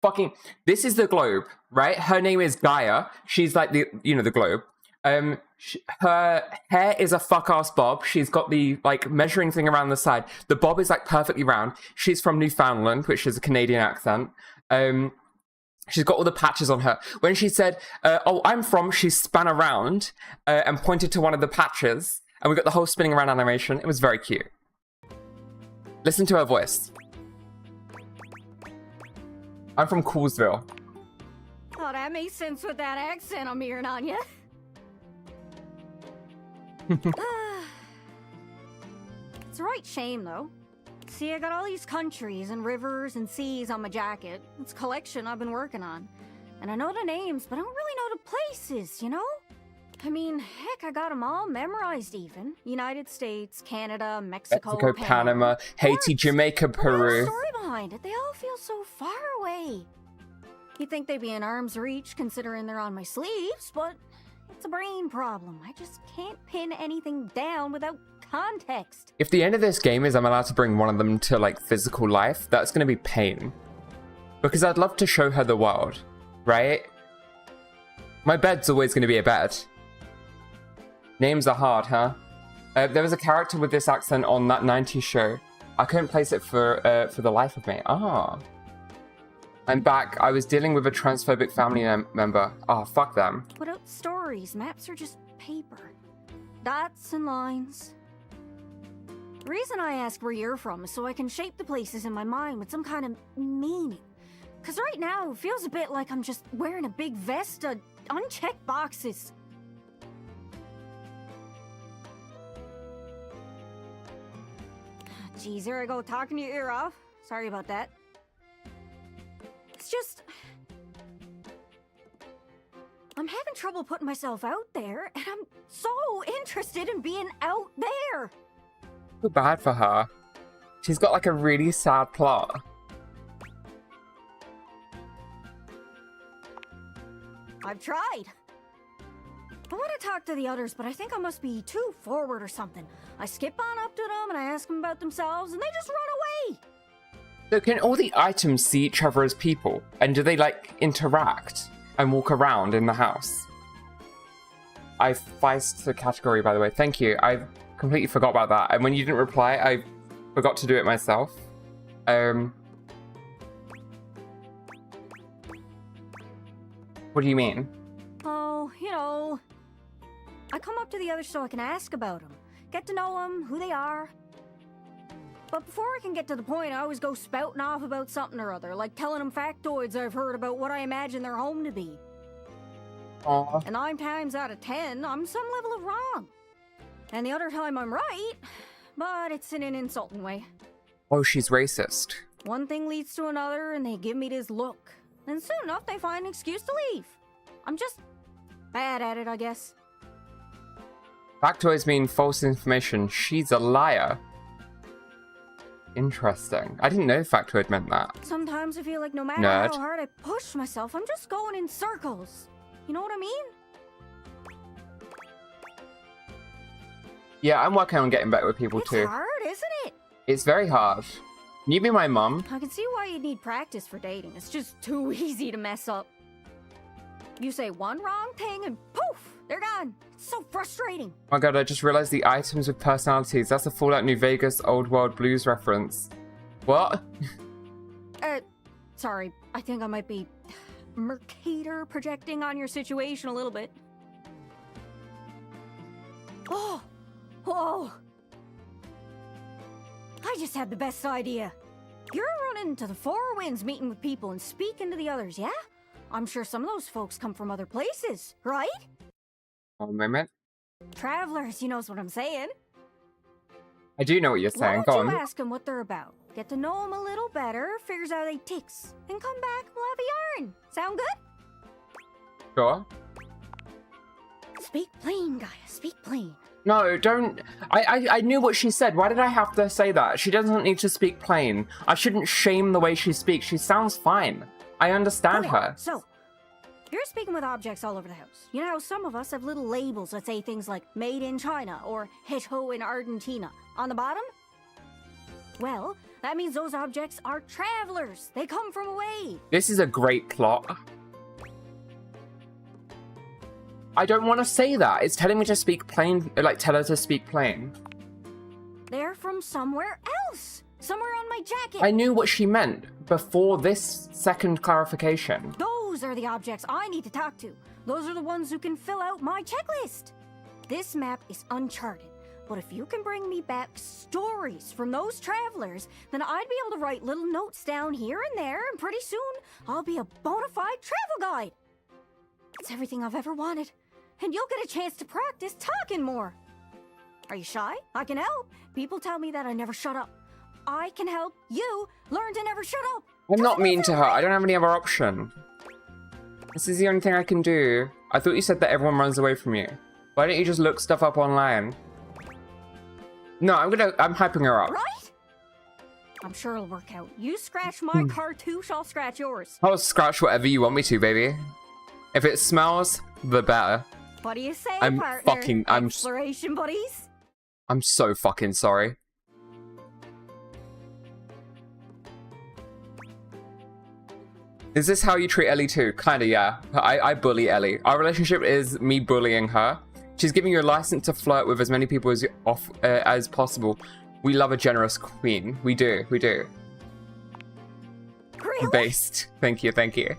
Fucking... This is the globe, right? Her name is Gaia. She's like the... You know, the globe. Her hair is a fuck-ass bob. She's got the, like, measuring thing around the side. The bob is, like, perfectly round. She's from Newfoundland, which is a Canadian accent. She's got all the patches on her. When she said, oh, I'm from, she span around and pointed to one of the patches. And we got the whole spinning around animation. It was very cute. Listen to her voice. I'm from Coolsville. Oh, that makes sense with that accent I'm hearing on you. It's a right shame, though. See, I got all these countries and rivers and seas on my jacket. It's a collection I've been working on. And I know the names, but I don't really know the places, you know? I mean, heck, I got them all memorized even. United States, Canada, Mexico, Panama, Haiti, Jamaica, Peru. The story behind it, they all feel so far away. You'd think they'd be in arm's reach considering they're on my sleeves, but it's a brain problem. I just can't pin anything down without context. If the end of this game is I'm allowed to bring one of them to, like, physical life, that's going to be pain. Because I'd love to show her the world, right? My bed's always going to be a bed. Names are hard, huh? There was a character with this accent on that 90s show. I couldn't place it for the life of me. Ah. I'm back. I was dealing with a transphobic family member. Ah, fuck them. Without stories, maps are just paper. Dots and lines. The reason I ask where you're from is so I can shape the places in my mind with some kind of meaning. Because right now, it feels a bit like I'm just wearing a big vest of unchecked boxes. Geez, here I go talking your ear off. Sorry about that. It's just... I'm having trouble putting myself out there, and I'm so interested in being out there. Too bad for her. She's got like a really sad plot. I've tried. I want to talk to the others, but I think I must be too forward or something. I skip on up to them and I ask them about themselves, and they just run away. So can all the items see each other as people? And do they, like, interact and walk around in the house? I ficed the category, by the way. Thank you. I completely forgot about that. And when you didn't reply, I forgot to do it myself. What do you mean? Oh, you know... I come up to the others so I can ask about them. Get to know them, who they are. But before I can get to the point, I always go spouting off about something or other, like telling them factoids I've heard about what I imagine their home to be. Aw. And 9 times out of 10, I'm some level of wrong. And the other time I'm right, but it's in an insulting way. Oh, she's racist. One thing leads to another, and they give me this look. And soon enough, they find an excuse to leave. I'm just bad at it, I guess. Factoids mean false information. She's a liar. Interesting. I didn't know factoid meant that. Sometimes I feel like no matter Nerd. how hard I push myself, I'm just going in circles. You know what I mean? Yeah, I'm working on getting better with people It's too. hard, isn't it? It's very hard. Can you be my mum? I can see why you'd need practice for dating. It's just too easy to mess up. You say one wrong thing and poof, they're gone. It's so frustrating. Oh my god, I just realized the items with personalities. That's a Fallout New Vegas Old World Blues reference. What? Sorry. I think I might be Mercator projecting on your situation a little bit. Oh! Whoa! I just had the best idea. You're running to the Four Winds meeting with people and speaking to the others, yeah? I'm sure some of those folks come from other places, right? One moment. Travelers, you knows what I'm saying. I do know what you're Why saying. don't Go you on. ask them what they're about? Get to know them a little better, figures out they ticks, and come back, we'll have a yarn. Sound good? Sure. Speak plain, Gaia, speak plain. No, don't. I knew what she said. Why did I have to say that? She doesn't need to speak plain. I shouldn't shame the way she speaks. She sounds fine. I understand Okay, her. So, you're speaking with objects all over the house. You know how some of us have little labels that say things like made in China or Hecho in Argentina on the bottom? Well, that means those objects are travelers. They come from away. This is a great plot. I don't want to say that. It's telling me to speak plain, like tell her to speak plain. They're from somewhere else. Somewhere on my jacket. I knew what she meant before this second clarification. Those are the objects I need to talk to. Those are the ones who can fill out my checklist. This map is uncharted, but if you can bring me back stories from those travelers, then I'd be able to write little notes down here and there, and pretty soon I'll be a bona fide travel guide. It's everything I've ever wanted, and you'll get a chance to practice talking more. Are you shy? I can help. People tell me that I never shut up. I can help you learn to never shut up. I'm not mean to her. I don't have any other option. This is the only thing I can do. I thought you said that everyone runs away from you. Why don't you just look stuff up online? No, I'm hyping her up. Right? I'm sure it'll work out. You scratch my cartouche, I'll scratch yours. I'll scratch whatever you want me to, baby. If it smells, the better. What do you say, I'm partner? I'm Exploration buddies? I'm so fucking sorry. Is this how you treat Ellie too? Kinda, yeah. I bully Ellie. Our relationship is me bullying her. She's giving you a license to flirt with as many people as possible. We love a generous queen. We do. Really? Based. Thank you, thank you.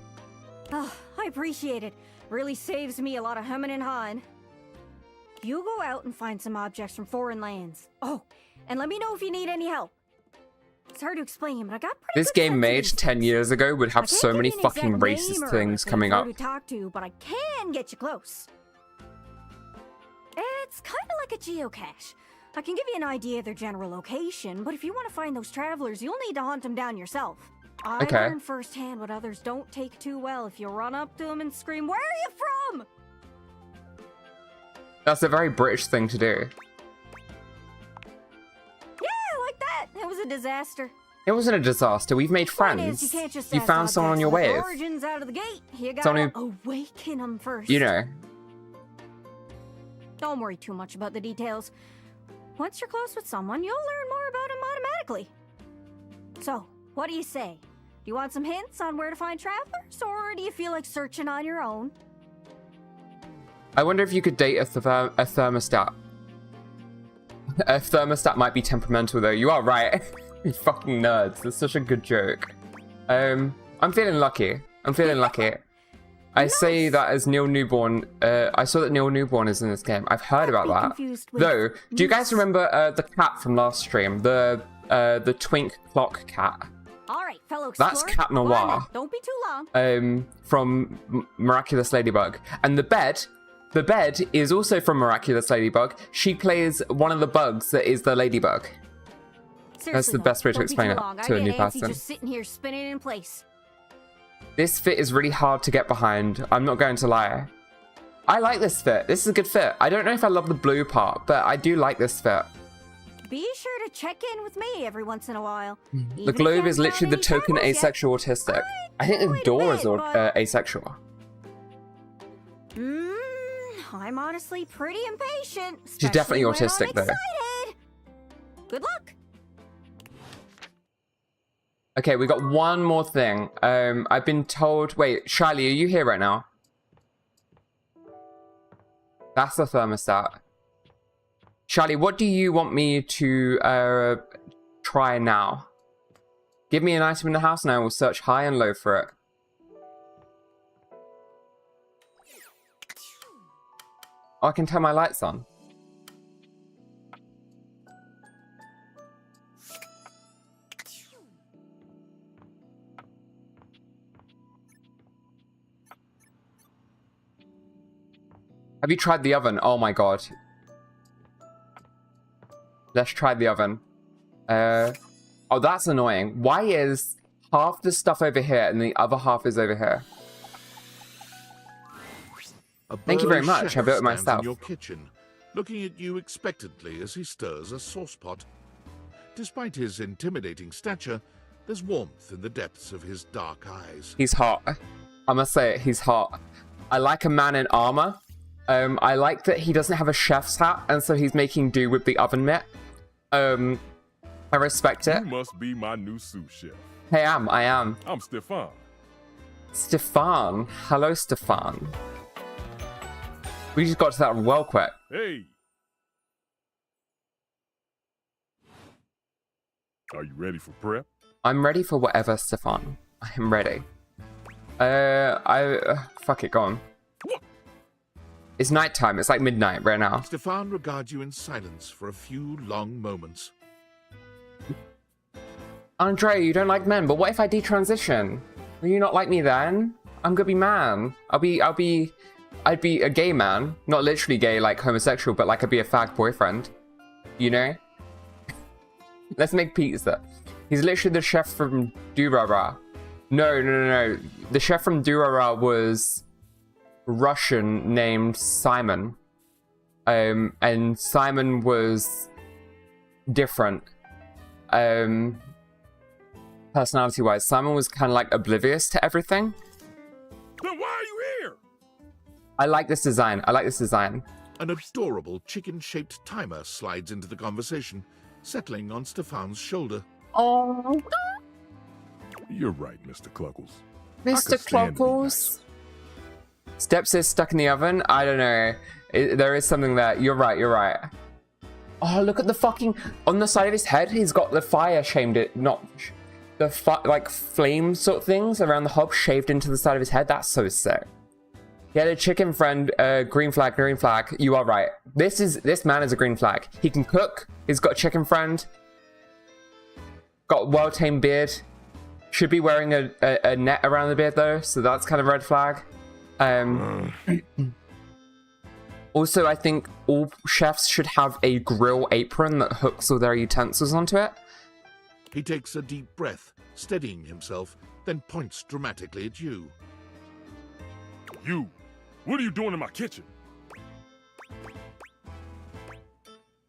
Oh, I appreciate it. Really saves me a lot of humming and hawing. You go out and find some objects from foreign lands. Oh, and let me know if you need any help. It's hard to explain, but I got pretty This good game sense of made these 10 things. years ago would I have can't so give many you an fucking exact name racist or things who coming up. to talk to, but I can get you close. It's kind of like a geocache. I can give you an idea of their general location, but if you want to find those travelers, you'll need to hunt them down yourself. I Okay. learned firsthand what others don't take too well if you run up to them and scream, "Where are you from?" That's a very British thing to do. Yeah, like that. It was a disaster. It wasn't a disaster. We've made Point friends. is, you can't just You ask found someone on objects your like wave. origins out of the gate. You Someone gotta awaken them first. You know. Don't worry too much about the details. Once you're close with someone, you'll learn more about them automatically. So, what do you say? Do you want some hints on where to find travelers, or do you feel like searching on your own? I wonder if you could date a thermostat. A thermostat might be temperamental, though. You are right. You fucking nerds. That's such a good joke. I'm feeling lucky. I'm feeling lucky. I say that as Neil Newborn. I saw that Neil Newborn is in this game. I've heard about Be that. confused with Though, do you guys Moose. remember the cat from last stream? The twink clock cat. All right, fellow That's explorer. Cat Noir. Climb up. Don't be too long. From Miraculous Ladybug. And the bed is also from Miraculous Ladybug. She plays one of the bugs that is the ladybug. Seriously, That's the best way to don't be explain too it long. to a I new get antsy person. just sitting here spinning in place. This fit is really hard to get behind. I'm not going to lie. I like this fit. This is a good fit. I don't know if I love the blue part, but I do like this fit. Be sure to check in with me every once in a while. The globe is literally the token asexual autistic. I think the door is asexual. I'm honestly pretty impatient. She's definitely especially autistic, when I'm though. excited. Good luck. Okay, we got one more thing. I've been told... Wait, Shiley, are you here right now? That's the thermostat. Shiley, what do you want me to try now? Give me an item in the house and I will search high and low for it. Oh, I can turn my lights on. Have you tried the oven? Oh my god. Let's try the oven. Oh, that's annoying. Why is half the stuff over here and the other half is over here? Thank you very much. I built it myself. In your kitchen, looking at you expectantly as he stirs a sauce pot. Despite his intimidating stature, there's warmth in the depths of his dark eyes. He's hot. I must say it, he's hot. I like a man in armor. I like that he doesn't have a chef's hat, and so he's making do with the oven mitt. I respect it. You must be my new sous chef. Hey, I am. I'm Stefan. Stefan. Hello, Stefan. We just got to that well quick. Hey. Are you ready for prep? I'm ready for whatever, Stefan. I am ready. Fuck it, go on. It's nighttime. It's like midnight right now. Stefan regards you in silence for a few long moments. Andre, you don't like men, but what if I detransition? Will you not like me then? I'm gonna be man. I'd be a gay man. Not literally gay like homosexual, but like I'd be a fag boyfriend. You know? Let's make pizza. He's literally the chef from Durara. No. The chef from Durara was Russian named Simon. And Simon was different. Personality-wise, Simon was kind of like oblivious to everything. Then why are you here? I like this design. An adorable chicken-shaped timer slides into the conversation, settling on Stefan's shoulder. Oh, You're right, Mr. Cluckles. Mr. Cluckles. Steps is stuck in the oven. I don't know. There is something there. You're right. Oh, look at the fucking... On the side of his head, he's got the fire shamed it. Not... like flame sort of things around the hob shaved into the side of his head. That's so sick. He had a chicken friend, green flag. You are right. This man is a green flag. He can cook. He's got a chicken friend. Got a well-tamed beard. Should be wearing a net around the beard though, so that's kind of red flag. Also, I think all chefs should have a grill apron that hooks all their utensils onto it. He takes a deep breath, steadying himself, then points dramatically at you. You! What are you doing in my kitchen?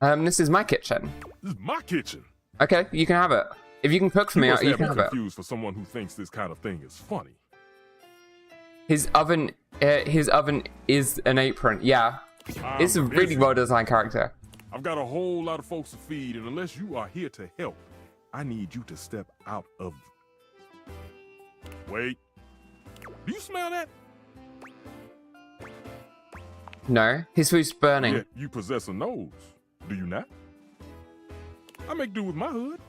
This is my kitchen. This is my kitchen. Okay, you can have it. If you can cook for me, must you have can me have it. confused for someone who thinks this kind of thing is funny. His oven is an apron. Yeah, it's a really well-designed character. I've got a whole lot of folks to feed, and unless you are here to help, I need you to step out of... Wait. Do you smell that? No, his food's burning. Yet you possess a nose, do you not? I make do with my hood.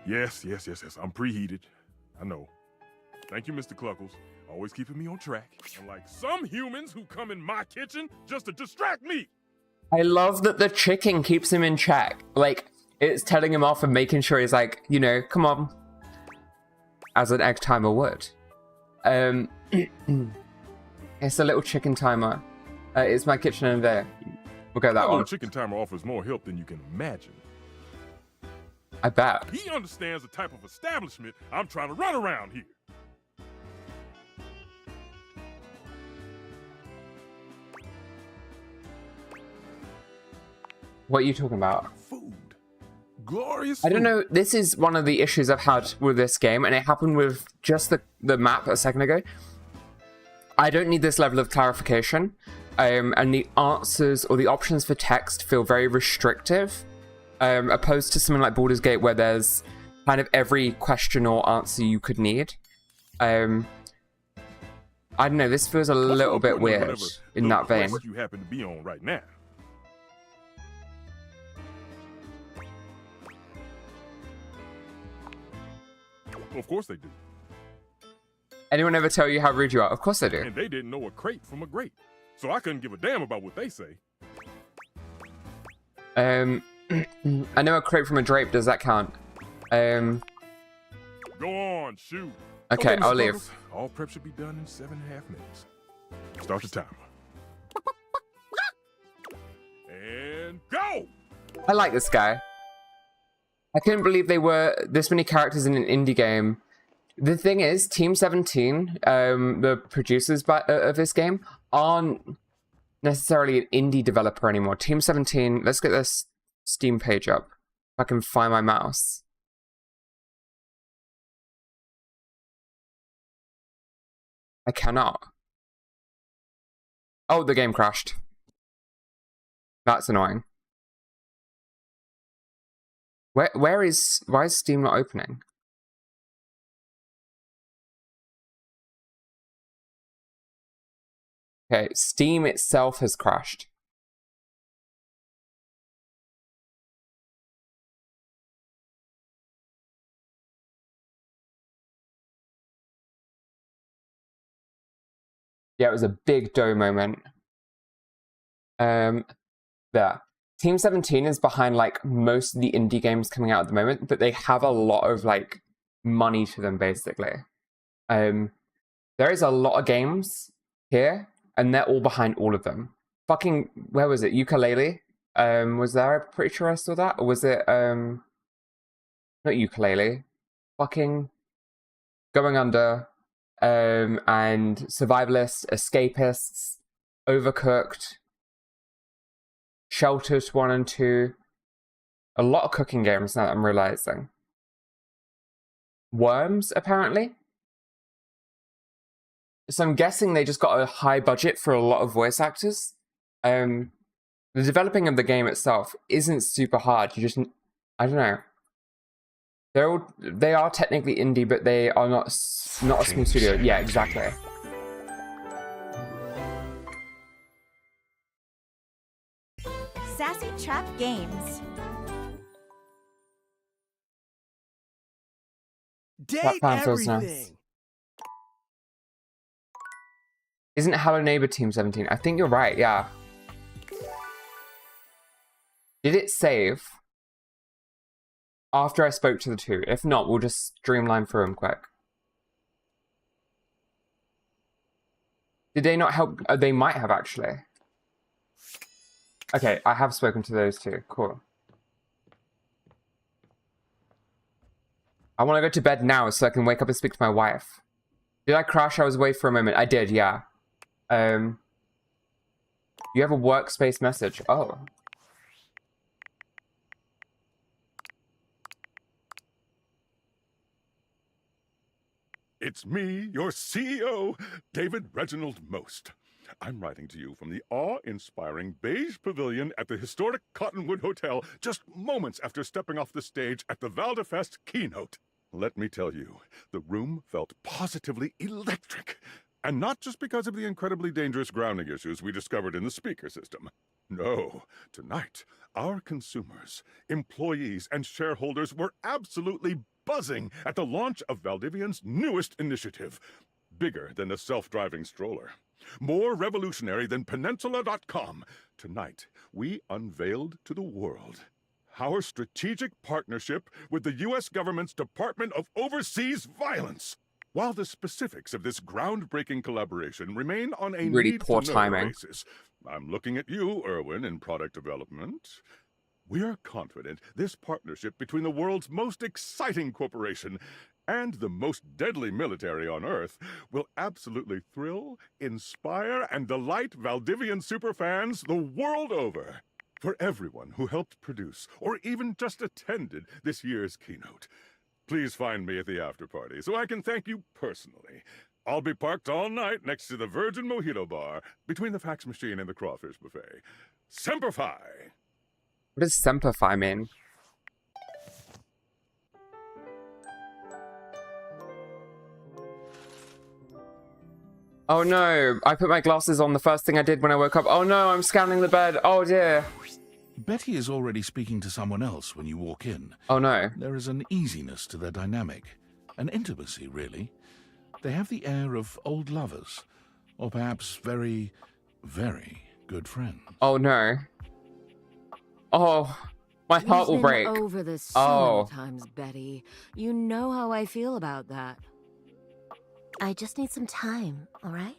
Yes. I'm preheated. I know. Thank you, Mr. Cluckles. Always keeping me on track. Unlike some humans who come in my kitchen just to distract me. I love that the chicken keeps him in check. Like, It's telling him off and making sure he's like, you know, come on. As an egg timer would. It's a little chicken timer. It's my kitchen in there. We'll go that That one. little chicken timer offers more help than you can imagine. I bet. He understands the type of establishment I'm trying to run around here. What are you talking about? Food. Glorious I don't food. know. This is one of the issues I've had with this game, and it happened with just the map a second ago. I don't need this level of clarification, and the answers or the options for text feel very restrictive, opposed to something like Baldur's Gate where there's kind of every question or answer you could need. I don't know. This feels a What's little more bit important than weird whatever in little that vein. quest you happen to be on right now. Well, of course they do. Anyone ever tell you how rude you are? Of course they do. And they didn't know a crate from a grape. So I couldn't give a damn about what they say. I know a crate from a drape. Does that count? Go on, shoot. Okay, Mr. I'll leave. Buggles, all prep should be done in 7.5 minutes. Start the timer. And go! I like this guy. I couldn't believe they were this many characters in an indie game. The thing is, Team 17, the producers of this game, aren't necessarily an indie developer anymore. Team 17, let's get this Steam page up. If I can find my mouse. I cannot. Oh, the game crashed. That's annoying. Why is Steam not opening? Okay, Steam itself has crashed. Yeah, it was a big dough moment. There. Team 17 is behind like most of the indie games coming out at the moment, but they have a lot of like money to them basically. There is a lot of games here, and they're all behind all of them. Fucking, where was it? Ukulele? Was there? I'm pretty sure I saw that. Or was it not Ukulele? Fucking Going Under, and Survivalists, Escapists, Overcooked, Sheltered 1 and 2. A lot of cooking games now that I'm realizing. Worms, apparently. So I'm guessing they just got a high budget for a lot of voice actors. The developing of the game itself isn't super hard. You just, I don't know. They are technically indie, but they are not a small studio. Yeah, exactly. Sassy Trap Games. That Date plan feels everything. nice. Isn't Hello Neighbor Team 17? I think you're right, yeah. Did it save after I spoke to the two? If not, we'll just streamline through them quick. Did they not help? They might have, actually. Okay, I have spoken to those two. Cool. I want to go to bed now so I can wake up and speak to my wife. Did I crash? I was away for a moment. I did, yeah. You have a workspace message. Oh. It's me, your CEO, David Reginald Most. I'm writing to you from the awe-inspiring beige pavilion at the historic Cottonwood Hotel just moments after stepping off the stage at the Valdefest keynote. Let me tell you, the room felt positively electric. And not just because of the incredibly dangerous grounding issues we discovered in the speaker system. No, tonight, our consumers, employees, and shareholders were absolutely buzzing at the launch of Valdivian's newest initiative. Bigger than a self-driving stroller. More revolutionary than Peninsula.com. Tonight, we unveiled to the world our strategic partnership with the U.S. government's Department of Overseas Violence. While the specifics of this groundbreaking collaboration remain on a Really poor need-to-know timing. basis, I'm looking at you, Erwin, in product development. We are confident this partnership between the world's most exciting corporation and the most deadly military on Earth will absolutely thrill, inspire, and delight Valdivian superfans the world over. For everyone who helped produce or even just attended this year's keynote, please find me at the after party so I can thank you personally. I'll be parked all night next to the Virgin Mojito Bar between the fax machine and the crawfish buffet. Semper Fi! What does Semper Fi mean? Oh no, I put my glasses on the first thing I did when I woke up. Oh no, I'm scanning the bed. Oh dear. Betty is already speaking to someone else when you walk in. Oh no. There is an easiness to their dynamic, an intimacy, really. They have the air of old lovers, or perhaps very, very good friends. Oh no. Oh, my heart will We've break. been over this Oh. so many times, Betty. You know how I feel about that. I just need some time, all right?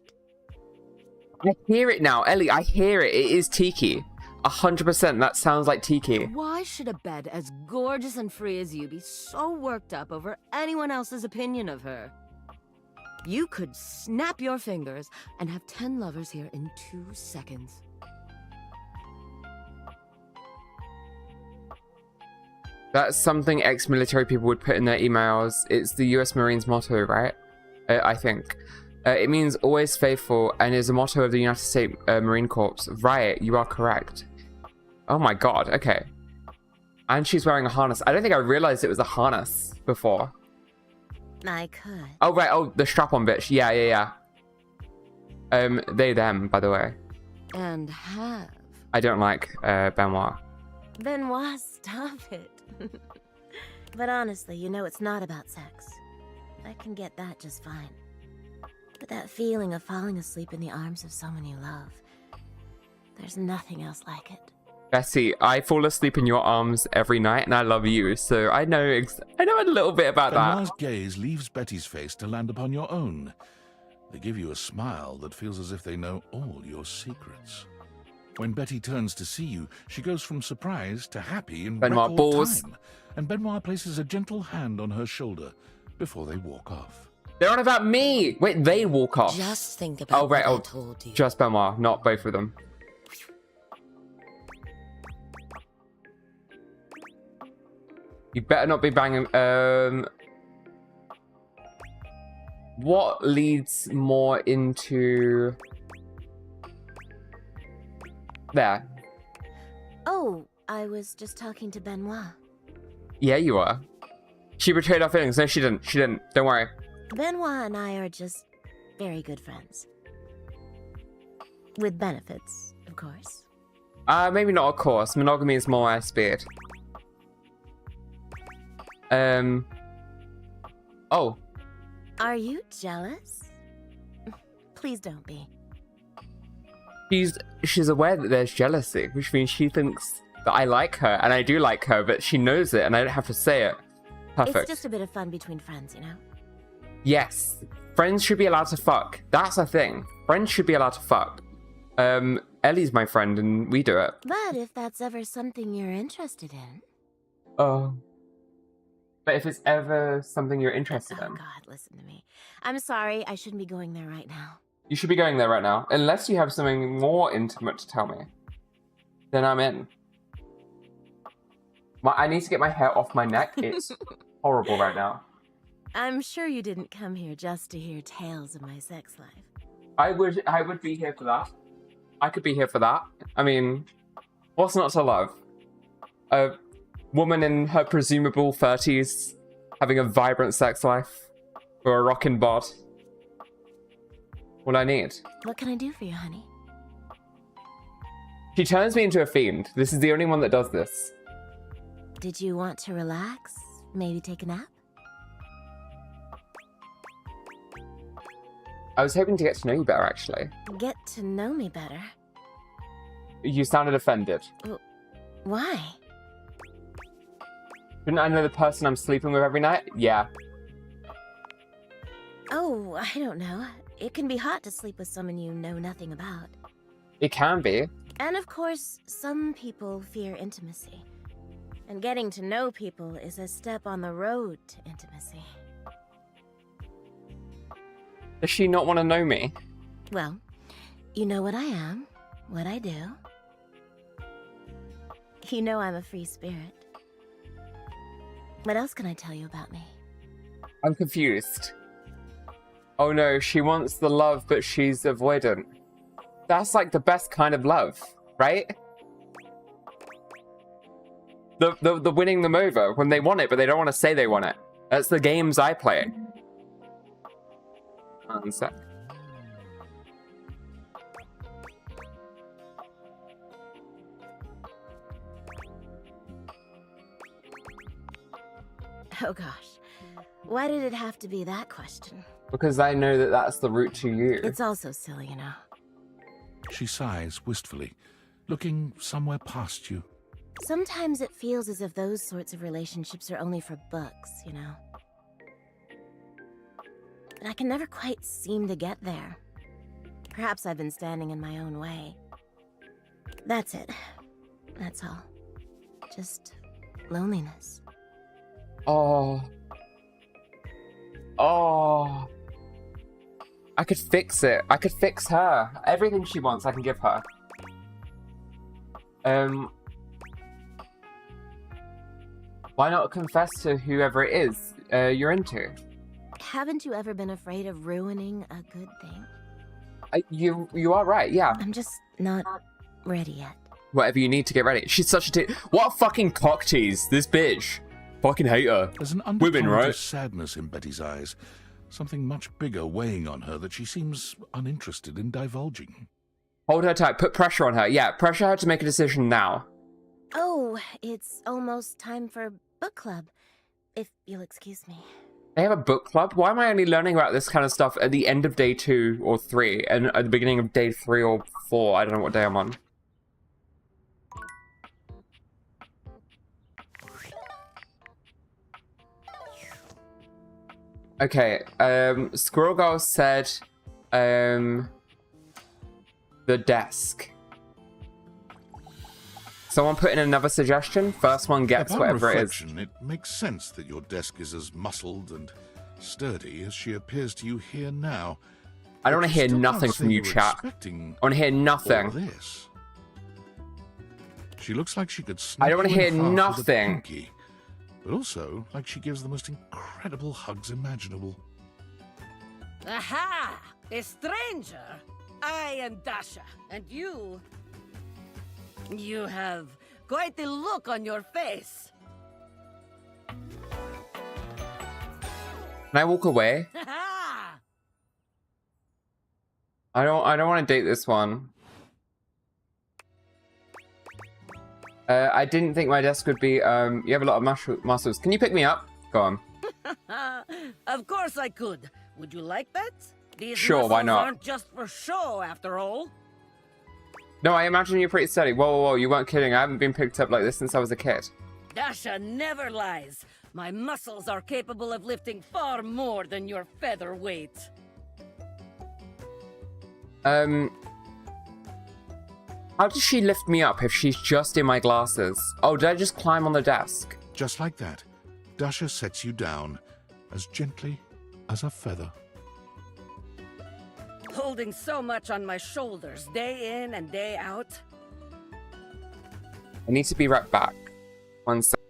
I hear it now, Ellie. I hear it. It is Tiki. 100%. That sounds like Tiki. Why should a bed as gorgeous and free as you be so worked up over anyone else's opinion of her? You could snap your fingers and have 10 lovers here in 2 seconds. That's something ex-military people would put in their emails. It's the US Marines motto, right? I think. It means always faithful and is a motto of the United States Marine Corps. Right, you are correct. Oh my god, okay. And she's wearing a harness. I don't think I realized it was a harness before. I could. Oh, right, oh, the strap-on bitch. Yeah. They, them, by the way. And have. I don't like Benoit. Benoit, stop it. But honestly, you know it's not about sex. I can get that just fine. But that feeling of falling asleep in the arms of someone you love, there's nothing else like it. Bessie, I fall asleep in your arms every night and I love you, so I know a little bit about that. Benoit's gaze leaves Betty's face to land upon your own. They give you a smile that feels as if they know all your secrets. When Betty turns to see you, she goes from surprise to happy in Benoit record balls. time. And Benoit places a gentle hand on her shoulder before they walk off. They're on about me! Wait, they walk off. Just think about Oh, right, what I oh, told you. just Benoit, not both of them. You better not be banging. What leads more into there? Oh, I was just talking to Benoit. Yeah, you are. She betrayed our feelings. No, she didn't. She didn't. Don't worry. Benoit and I are just very good friends. With benefits, of course. Maybe not, of course. Monogamy is more my speed. Oh. Are you jealous? Please don't be. She's aware that there's jealousy, which means she thinks that I like her, and I do like her, but she knows it, and I don't have to say it. Perfect. It's just a bit of fun between friends, you know? Yes. Friends should be allowed to fuck. That's a thing. Friends should be allowed to fuck. Ellie's my friend, and we do it. But if that's ever something you're interested in... Oh. But if it's ever something you're interested Oh in, God, listen to me. I'm sorry, I shouldn't be going there right now. you should be going there right now. Unless you have something more intimate to tell me. Then I'm in. I need to get my hair off my neck. It's horrible right now. I'm sure you didn't come here just to hear tales of my sex life. I would be here for that. I could be here for that. I mean, what's not to love? A woman in her presumable 30s having a vibrant sex life for a rockin' bod. What I need. What can I do for you, honey? She turns me into a fiend. This is the only one that does this. Did you want to relax? Maybe take a nap? I was hoping to get to know you better, actually. Get to know me better. You sounded offended. Why? Shouldn't I know the person I'm sleeping with every night? Yeah. Oh, I don't know. It can be hot to sleep with someone you know nothing about. It can be. And of course, some people fear intimacy. And getting to know people is a step on the road to intimacy. Does she not want to know me? Well, you know what I am, what I do. You know I'm a free spirit. What else can I tell you about me? I'm confused. Oh no, she wants the love, but she's avoidant. That's like the best kind of love, right? The winning them over when they want it, but they don't want to say they want it. That's the games I play. One sec. Oh gosh. Why did it have to be that question? Because I know that that's the route to you. It's also silly, you know. She sighs wistfully, looking somewhere past you. Sometimes it feels as if those sorts of relationships are only for books, you know. But I can never quite seem to get there. Perhaps I've been standing in my own way. That's it. That's all. Just loneliness. Oh. Oh. I could fix it. I could fix her. Everything she wants, I can give her. Why not confess to whoever it is you're into? Haven't you ever been afraid of ruining a good thing? You are right, yeah. I'm just not ready yet. Whatever you need to get ready. She's such a what a fucking cock tease, this bitch. Fucking hate her. There's an undertone of sadness in Betty's eyes. Something much bigger weighing on her that she seems uninterested in divulging. Hold her tight. Put pressure on her. Yeah, pressure her to make a decision now. Oh, it's almost time for book club, if you'll excuse me. They have a book club? Why am I only learning about this kind of stuff at the end of day 2 or 3 and at the beginning of day 3 or 4? I don't know what day I'm on. Okay, Squirrel Girl said, the desk. Someone put in another suggestion. First one gets Upon whatever reflection, it is. It makes sense that your desk is as muscled and sturdy as she appears to you here now. I don't want to hear nothing from you, chat. I want to hear nothing. This. She looks like she could snap I don't want to you hear in half with a nothing. pinky, but also like she gives the most incredible hugs imaginable. Aha! A stranger! I am Dasha, and you... You have quite the look on your face. Can I walk away? I don't want to date this one. I didn't think my desk would be, you have a lot of muscles. Can you pick me up? Go on. Of course I could. Would you like that? These Sure, why muscles not? aren't just for show, after all. No, I imagine you're pretty steady. Whoa, whoa, whoa, you weren't kidding. I haven't been picked up like this since I was a kid. Dasha never lies. My muscles are capable of lifting far more than your feather weight. How does she lift me up if she's just in my glasses? Oh, did I just climb on the desk? Just like that, Dasha sets you down as gently as a feather. Holding so much on my shoulders, day in and day out. I need to be right back. One sec.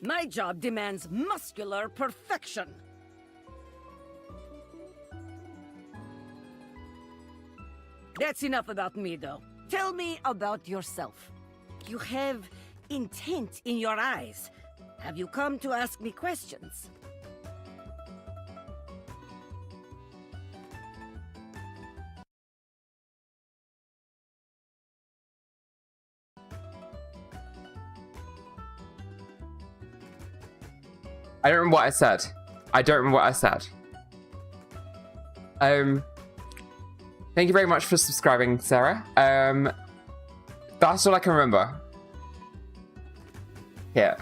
My job demands muscular perfection. That's enough about me, though. Tell me about yourself. You have intent in your eyes. Have you come to ask me questions? I don't remember what I said. I don't remember what I said. Thank you very much for subscribing, Sarah. That's all I can remember. Yeah.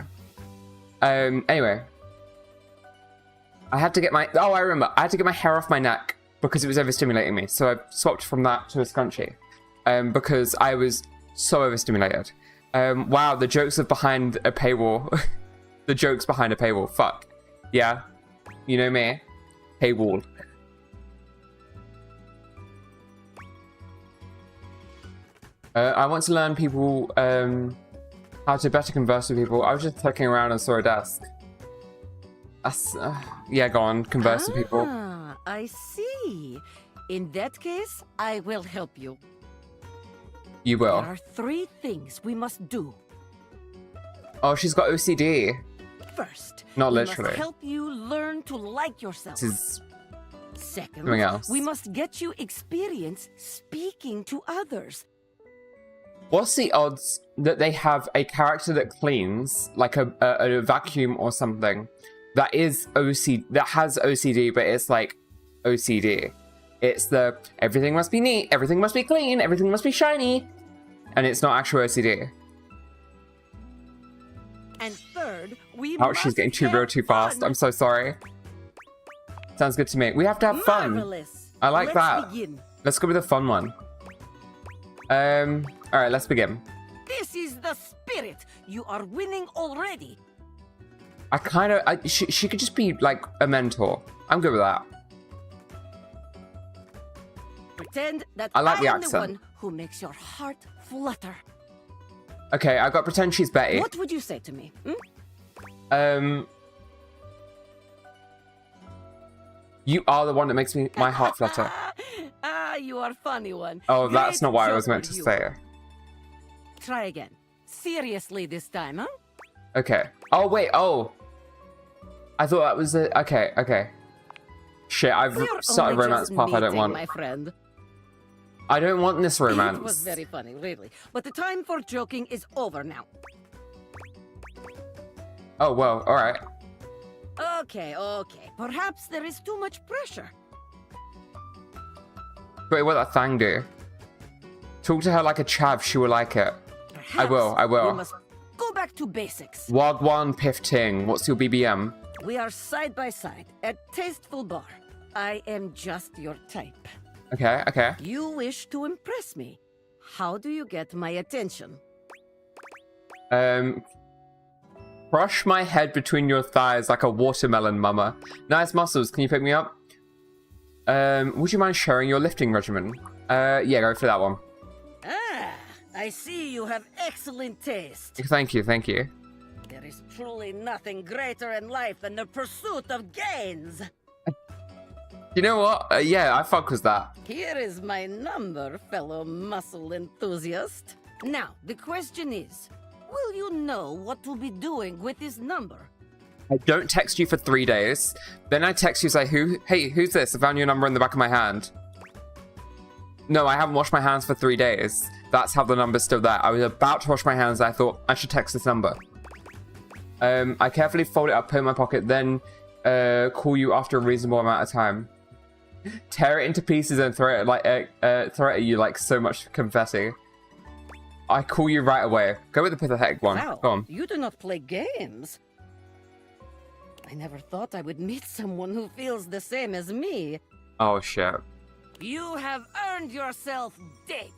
Anyway. I had to get my... Oh, I remember. I had to get my hair off my neck because it was overstimulating me. So I swapped from that to a scrunchie. Because I was so overstimulated. Wow, the jokes of behind a paywall. The jokes behind a paywall. Fuck. Yeah. You know me. Paywall. I want to learn people, how to better converse with people. I was just looking around and saw a desk. Yeah, go on. Converse with people. I see. In that case, I will help you. You will. There are 3 things we must do. Oh, she's got OCD. First, Not we literally. must help you learn to like yourself. This is Second, something else. we must get you experience speaking to others. What's the odds that they have a character that cleans, like a vacuum or something, that is that has OCD, but it's like OCD. It's the everything must be neat, everything must be clean, everything must be shiny, and it's not actual OCD. And third, we Oh, must she's getting too real have too fast. fun. I'm so sorry. Sounds good to me. We have to have fun. Marvelous. I like Let's that. Begin. Let's go with a fun one. All right, let's begin. This is the spirit. You are winning already. I kind of, she could just be like a mentor. I'm good with that. Pretend that I like the am the accent. one who makes your heart flutter. Okay, I got pretend she's Betty. What would you say to me? Hmm? You are the one that makes my heart flutter. You are funny one. Oh, that's Great not what I was meant to joker, you say. are. Try again. Seriously this time, huh? Okay. Oh, wait, oh. I thought that was it. Okay, okay. Shit, I've We're started only romance just pop I don't meeting, want. my friend. I don't want this romance. It was very funny, really. But the time for joking is over now. Oh, well, alright. Okay, okay. Perhaps there is too much pressure. Wait, what that thing do? Talk to her like a chav, she will like it. Perhaps I will. We must go back to basics. Wagwan Piff Ting, what's your BBM? We are side by side at Tasteful Bar. I am just your type. Okay, okay. You wish to impress me. How do you get my attention? Crush my head between your thighs like a watermelon, mama. Nice muscles, can you pick me up? Would you mind sharing your lifting regimen? Yeah, go for that one. Ah, I see you have excellent taste. Thank you, thank you. There is truly nothing greater in life than the pursuit of gains. You know what? Yeah, I fuck with that. Here is my number, fellow muscle enthusiast. Now, the question is, will you know what to be doing with this number? I don't text you for 3 days. Then I text you, say, hey, who's this? I found your number in the back of my hand. No, I haven't washed my hands for 3 days. That's how the number's still there. I was about to wash my hands. I thought I should text this number. I carefully fold it up, put it in my pocket, then call you after a reasonable amount of time. Tear it into pieces and throw it at you like so much confetti. I call you right away. Go with the pathetic one. Wow, Go on. you do not play games. I never thought I would meet someone who feels the same as me. Oh shit. You have earned yourself date.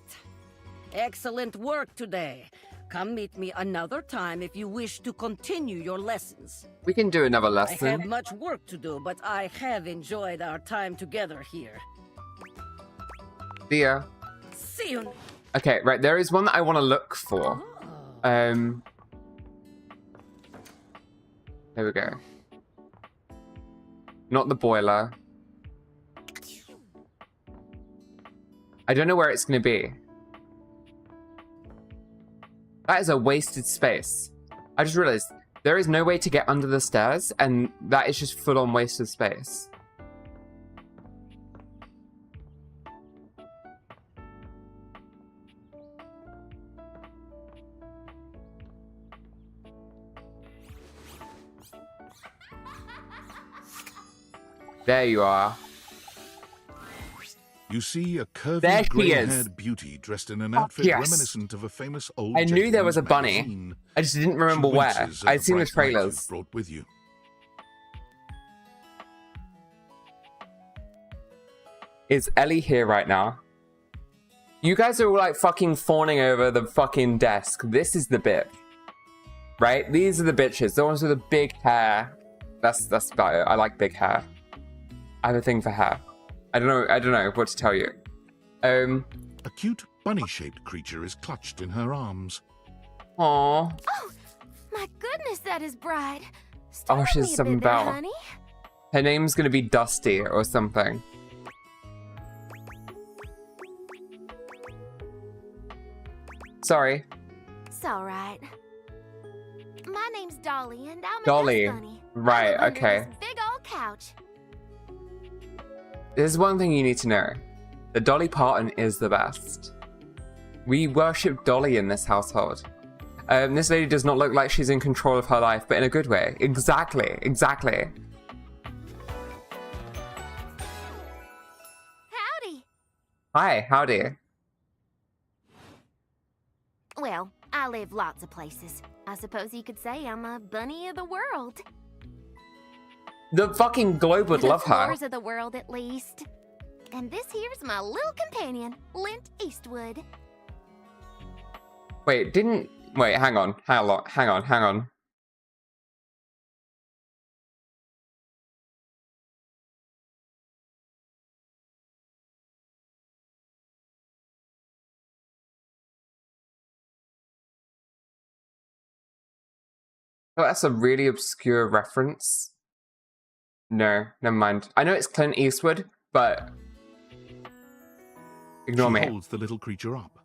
Excellent work today. Come meet me another time if you wish to continue your lessons. We can do another I have lesson. much work to do, but I have enjoyed our time together here. See ya. See you. Okay, right. There is one that I want to look for. Oh. There we go. Not the boiler. I don't know where it's going to be. That is a wasted space. I just realized there is no way to get under the stairs, and that is just full-on wasted space. There you are. You see a There curvy, she grey-haired beauty dressed in an outfit yes. reminiscent of a famous old I knew there was a gentleman's bunny. magazine. I just didn't remember She where. winces at I'd seen the bright light trailers. you've brought with you. Is Ellie here right now? You guys are all like fucking fawning over the fucking desk. This is the bit. Right? These are the bitches. The ones with the big hair. That's about it. I like big hair. I have a thing for hair. I don't know what to tell you. A cute bunny-shaped creature is clutched in her arms. Aww. Oh, my goodness, that is Bride. Oh, she's Startle me a something bit there, about. honey. Her name's gonna be Dusty or something. Sorry. It's all right. My name's Dolly, and I'm a Dolly. dust bunny. Right, I live under okay. this big old couch. There's one thing you need to know. The Dolly Parton is the best. We worship Dolly in this household. This lady does not look like she's in control of her life, but in a good way. Exactly, exactly. Howdy. Hi, howdy. Well, I live lots of places. I suppose you could say I'm a bunny of the world. The fucking globe would the love her. floors of the world, at least. And this here's my little companion, Lint Eastwood. Wait, hang on. Oh, that's a really obscure reference. No, never mind. I know it's Clint Eastwood, but ignore She me. holds the little creature up.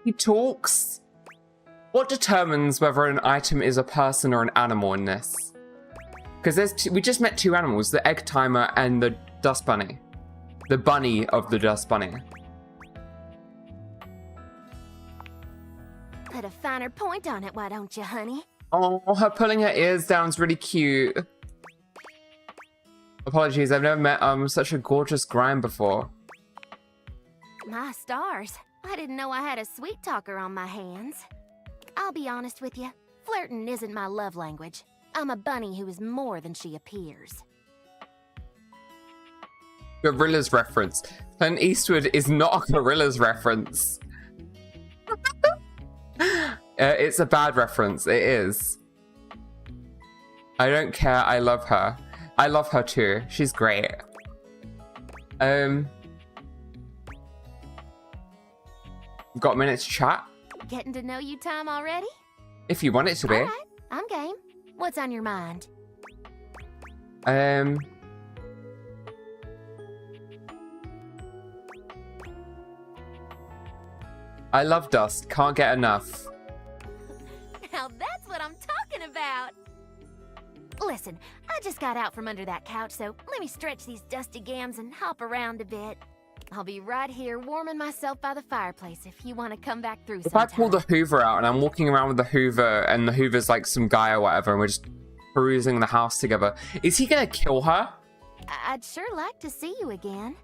He talks. What determines whether an item is a person or an animal in this? Because we just met two animals, the egg timer and the dust bunny. The bunny of the dust bunny. Put a finer point on it, why don't you, honey? Oh, her pulling her ears down is really cute. Apologies, I've never met such a gorgeous grime before. My stars. I didn't know I had a sweet talker on my hands. I'll be honest with you. Flirting isn't my love language. I'm a bunny who is more than she appears. Gorillas reference. Clint Eastwood is not a Gorillas reference. It's a bad reference. It is. I don't care. I love her. I love her too. She's great. Got a minute to chat? Getting to know you time already? If you want it to be. Alright, I'm game. What's on your mind? I love dust. Can't get enough. Now that's what I'm talking about! Listen, I just got out from under that couch, so let me stretch these dusty gams and hop around a bit. I'll be right here warming myself by the fireplace if you want to come back through If I sometime. pull the Hoover out and I'm walking around with the Hoover and the Hoover's like some guy or whatever and we're just perusing the house together, is he gonna kill her? I'd sure like to see you again.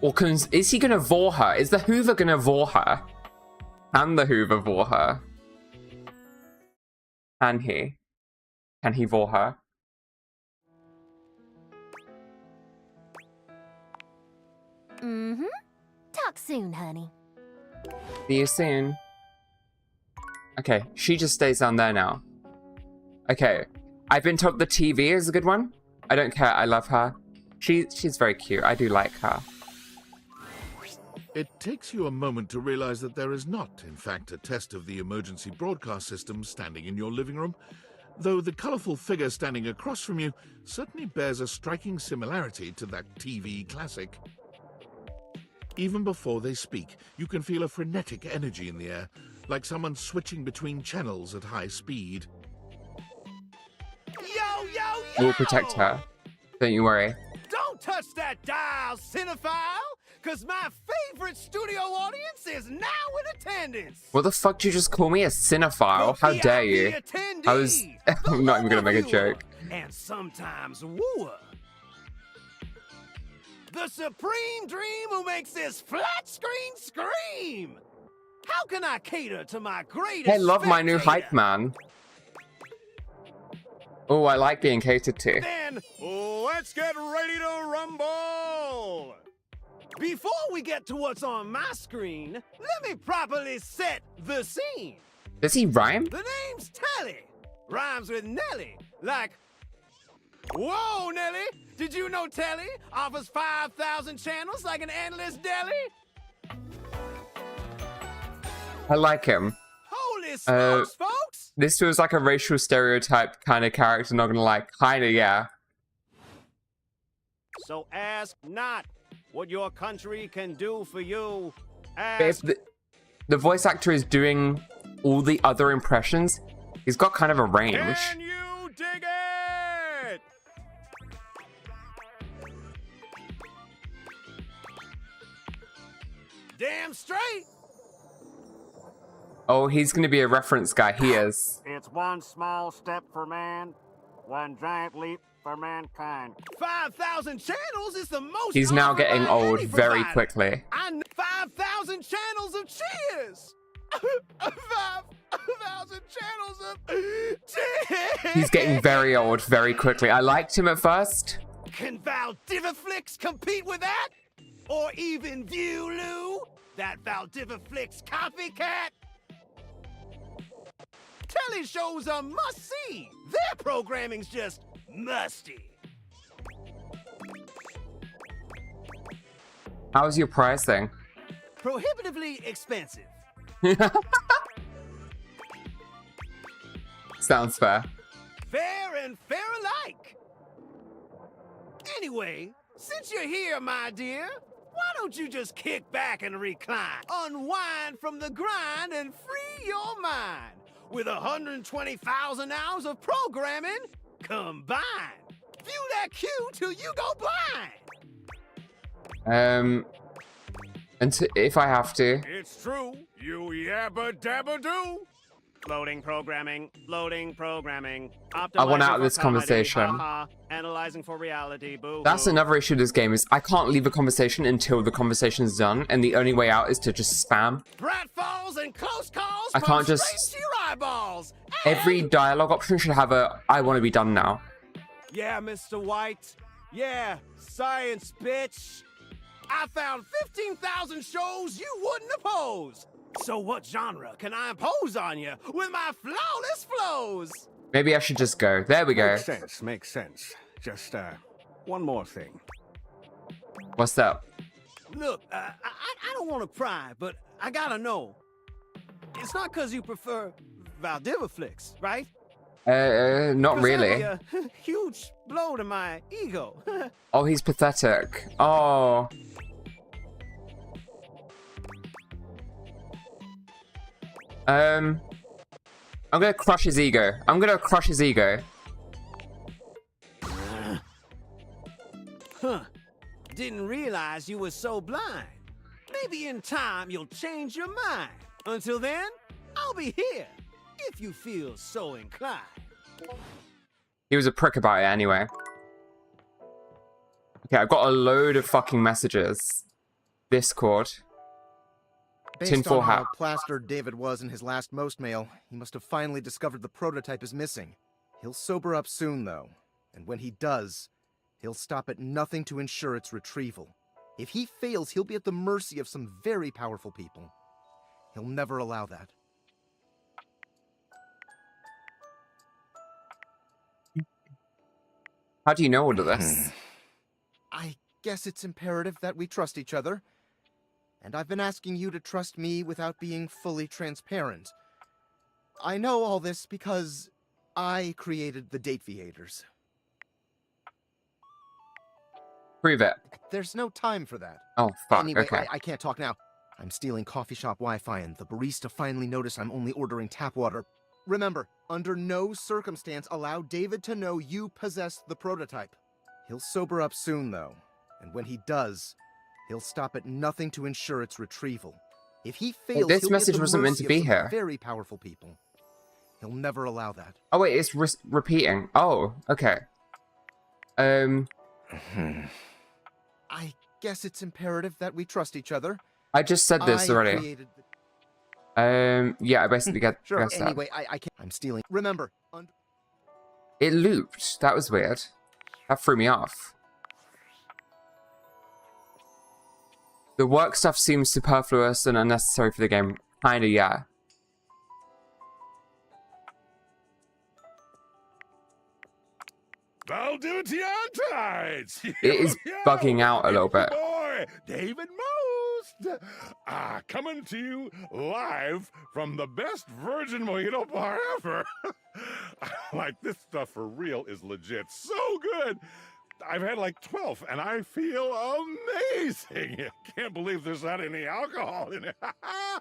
Or is he gonna vor her? Is the Hoover gonna vor her? Can the Hoover vor her? Can he? Can he vor her? Mm-hmm. Talk soon, honey. See you soon. Okay, she just stays down there now. Okay, I've been told the TV is a good one. I don't care, I love her. She's very cute, I do like her. It takes you a moment to realize that there is not, in fact, a test of the emergency broadcast system standing in your living room, though the colorful figure standing across from you certainly bears a striking similarity to that TV classic. Even before they speak, you can feel a frenetic energy in the air, like someone switching between channels at high speed. Yo, yo, yo! We'll protect her. Don't you worry. Don't touch that dial, cinephile! Cause my favorite studio audience is now in attendance! What the fuck did you just call me a cinephile? How dare you? I was... I'm not even gonna make a joke. And sometimes wooer. The supreme dream who makes this flat screen scream! How can I cater to my greatest I love my new spectator? hype man. Oh, I like being catered to. Then, let's get ready to rumble! Before we get to what's on my screen, let me properly set the scene. Does he rhyme? The name's Telly. Rhymes with Nelly. Like, whoa, Nelly! Did you know Telly offers 5,000 channels like an endless deli? I like him. Holy smokes, folks! This feels like a racial stereotype kind of character, not gonna lie. Kinda, yeah. So ask not what your country can do for you. But if the voice actor is doing all the other impressions, he's got kind of a range. Can you dig it? Damn straight! Oh, he's gonna be a reference guy. He is. It's one small step for man, one giant leap for mankind. 5,000 channels is the most. He's now offered getting by old any very provider. quickly. And 5,000 channels of cheers. 5,000 channels of cheers. He's getting very old very quickly. I liked him at first. Can Valdiviflix compete with that? Or even Viewloo? That Valdiviflix copycat? Telly shows are must-see. Their programming's just musty. How's your pricing? Prohibitively expensive. Sounds fair. Fair and fair alike. Anyway, since you're here, my dear, why don't you just kick back and recline, unwind from the grind, and free your mind with 120,000 hours of programming combined. View that cue till you go blind. If I have to. It's true, you yabba dabba do. Loading programming, loading programming. I want out of this conversation. Analyzing for reality, boo. That's another issue of this game is I can't leave a conversation until the conversation's done, and the only way out is to just spam. Pratfalls and close calls. I can't straight just. to your eyeballs. Every dialogue option should have a I want to be done now. Yeah, Mr. White. Yeah, science, bitch. I found 15,000 shows you wouldn't oppose. So what genre can I impose on you with my flawless flows? Maybe I should just go. There we go. Makes sense. Just, one more thing. What's up? Look, I don't want to pry, but I gotta know. It's not because you prefer Valdiviflix, right? Not really. That'd be a huge blow to my ego. Oh, he's pathetic. Oh. I'm gonna crush his ego. I'm gonna crush his ego. Huh. Didn't realize you were so blind. Maybe in time you'll change your mind. Until then, I'll be here, if you feel so inclined. He was a prick about it anyway. Okay, I've got a load of fucking messages. Discord. Based Tinfoil on hat. how plastered David was in his last most mail, he must have finally discovered the prototype is missing. He'll sober up soon, though. And when he does, he'll stop at nothing to ensure its retrieval. If he fails, he'll be at the mercy of some very powerful people. He'll never allow that. How do you know all of this? I guess it's imperative that we trust each other. and I've been asking you to trust me without being fully transparent. I know all this because I created the Dateviators. Prove it. There's no time for that. Oh, fuck, Anyway, okay. I can't talk now. I'm stealing coffee shop Wi-Fi, and the barista finally noticed I'm only ordering tap water. Remember, under no circumstance allow David to know you possess the prototype. He'll sober up soon, though, and when he does, he'll stop at nothing to ensure its retrieval. If he fails, this he'll be at message the wasn't meant to mercy be of some here. very powerful people. He'll never allow that. Oh wait, it's repeating. Oh, okay. I guess it's imperative that we trust each other. I just said this already. Created Yeah, I basically guessed Sure, that. anyway, I can't. I'm stealing. Remember, It looped. That was weird. That threw me off. The work stuff seems superfluous and unnecessary for the game. Kinda, yeah. I'll do it to you on tights. It is bugging out a little bit. Boy, David Most. Coming to you live from the best virgin mojito bar ever. Like, this stuff for real is legit so good. I've had like 12, and I feel amazing. Can't believe there's not any alcohol in it.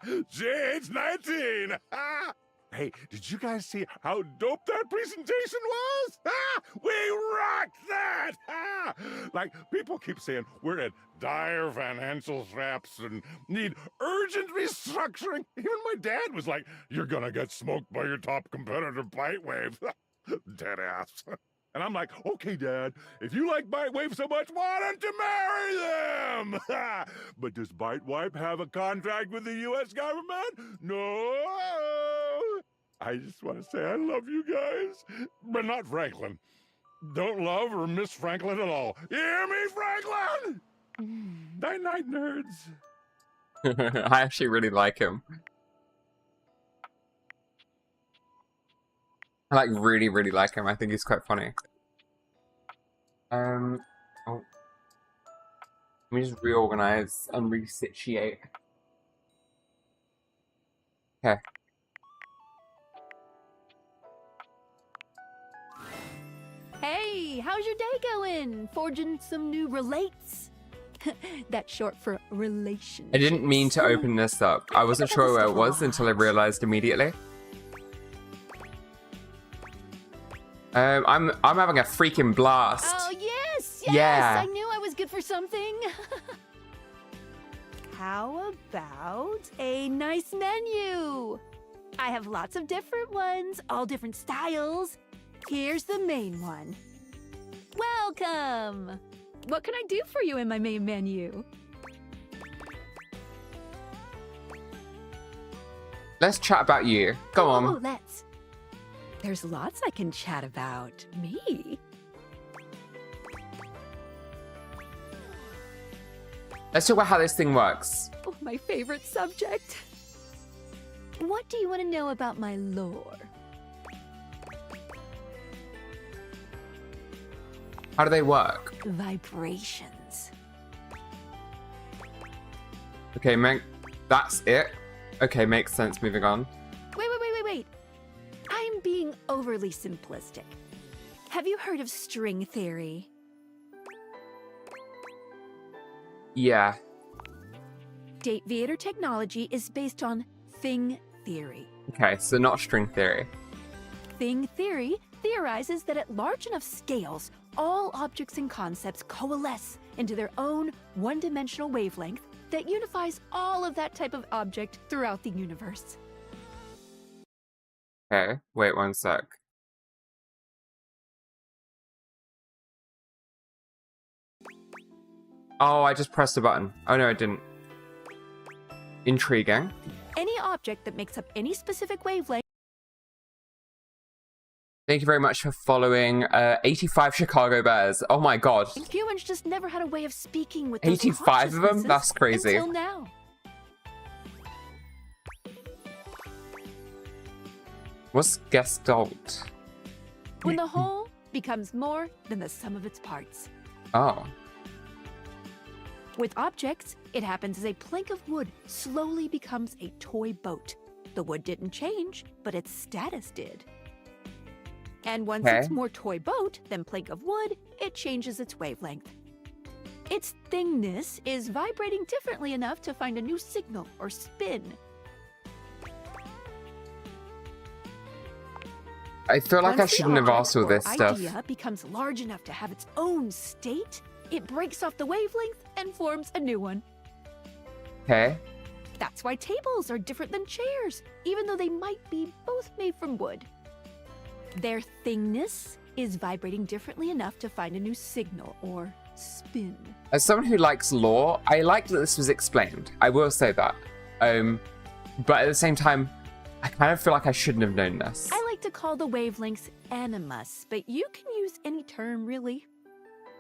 JH19. Hey, did you guys see how dope that presentation was? We rocked that! Like, people keep saying we're at dire financial straps and need urgent restructuring. Even my dad was like, you're gonna get smoked by your top competitor, Bitewave. Dead ass. And I'm like, okay, Dad, if you like Bitewave so much, why don't you marry them? But does Bitewave have a contract with the U.S. government? No. I just want to say I love you guys, but not Franklin. Don't love or miss Franklin at all. You hear me, Franklin? Night-night, nerds. I actually really like him. I like really, really like him. I think he's quite funny. Oh. Let me just reorganize and resituate. Okay. Hey, how's your day going? Forging some new relates? That's short for relation. I didn't mean to open this up. I wasn't sure where it was until I realized immediately. I'm having a freaking blast. Oh, yes! Yeah. I knew I was good for something. How about a nice menu? I have lots of different ones, all different styles. Here's the main one. Welcome! What can I do for you in my main menu? Let's chat about you. Go on. Oh, let's. There's lots I can chat about. Me? Let's talk about how this thing works. Oh, my favorite subject. What do you want to know about my lore? How do they work? Vibrations. Okay, that's it. Okay, makes sense. Moving on. Wait. I'm being overly simplistic. Have you heard of string theory? Yeah. Dateviator technology is based on thing theory. Okay, so not string theory. Thing theory theorizes that at large enough scales, all objects and concepts coalesce into their own one-dimensional wavelength that unifies all of that type of object throughout the universe. Okay, wait one sec. Oh, I just pressed a button. Oh no, I didn't. Intriguing. Any object that makes up any specific wavelength. Thank you very much for following 85 Chicago Bears. Oh my god. Humans just never had a way of speaking with those 85 of them? That's crazy. Until now. What's Gestalt? When the whole becomes more than the sum of its parts. Oh. With objects, it happens as a plank of wood slowly becomes a toy boat. The wood didn't change, but its status did. And once it's more toy boat than plank of wood, it changes its wavelength. Its thingness is vibrating differently enough to find a new signal or spin. I feel like I Once the shouldn't have object asked all or this stuff. idea becomes large enough to have its own state, it breaks off the wavelength and forms a new one. Okay. That's why tables are different than chairs, even though they might be both made from wood. Their thingness is vibrating differently enough to find a new signal or spin. As someone who likes lore, I like that this was explained. I will say that. But at the same time, I kind of feel like I shouldn't have known this. I like to call the wavelengths animus, but you can use any term, really.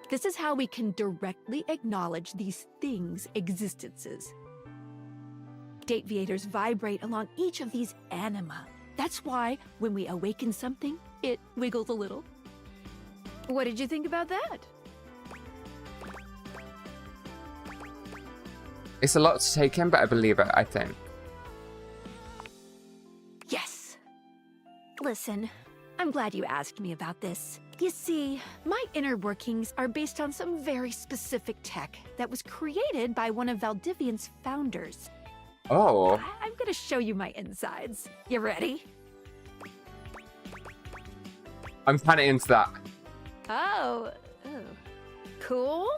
This is how we can directly acknowledge these things' existences. Dateviators vibrate along each of these anima. That's why, when we awaken something, it wiggles a little. What did you think about that? It's a lot to take in, but I believe it, I think. Yes. Listen, I'm glad you asked me about this. You see, my inner workings are based on some very specific tech that was created by one of Valdivian's founders. Oh. I'm gonna show you my insides. You ready? I'm kind of into that. Oh. Cool?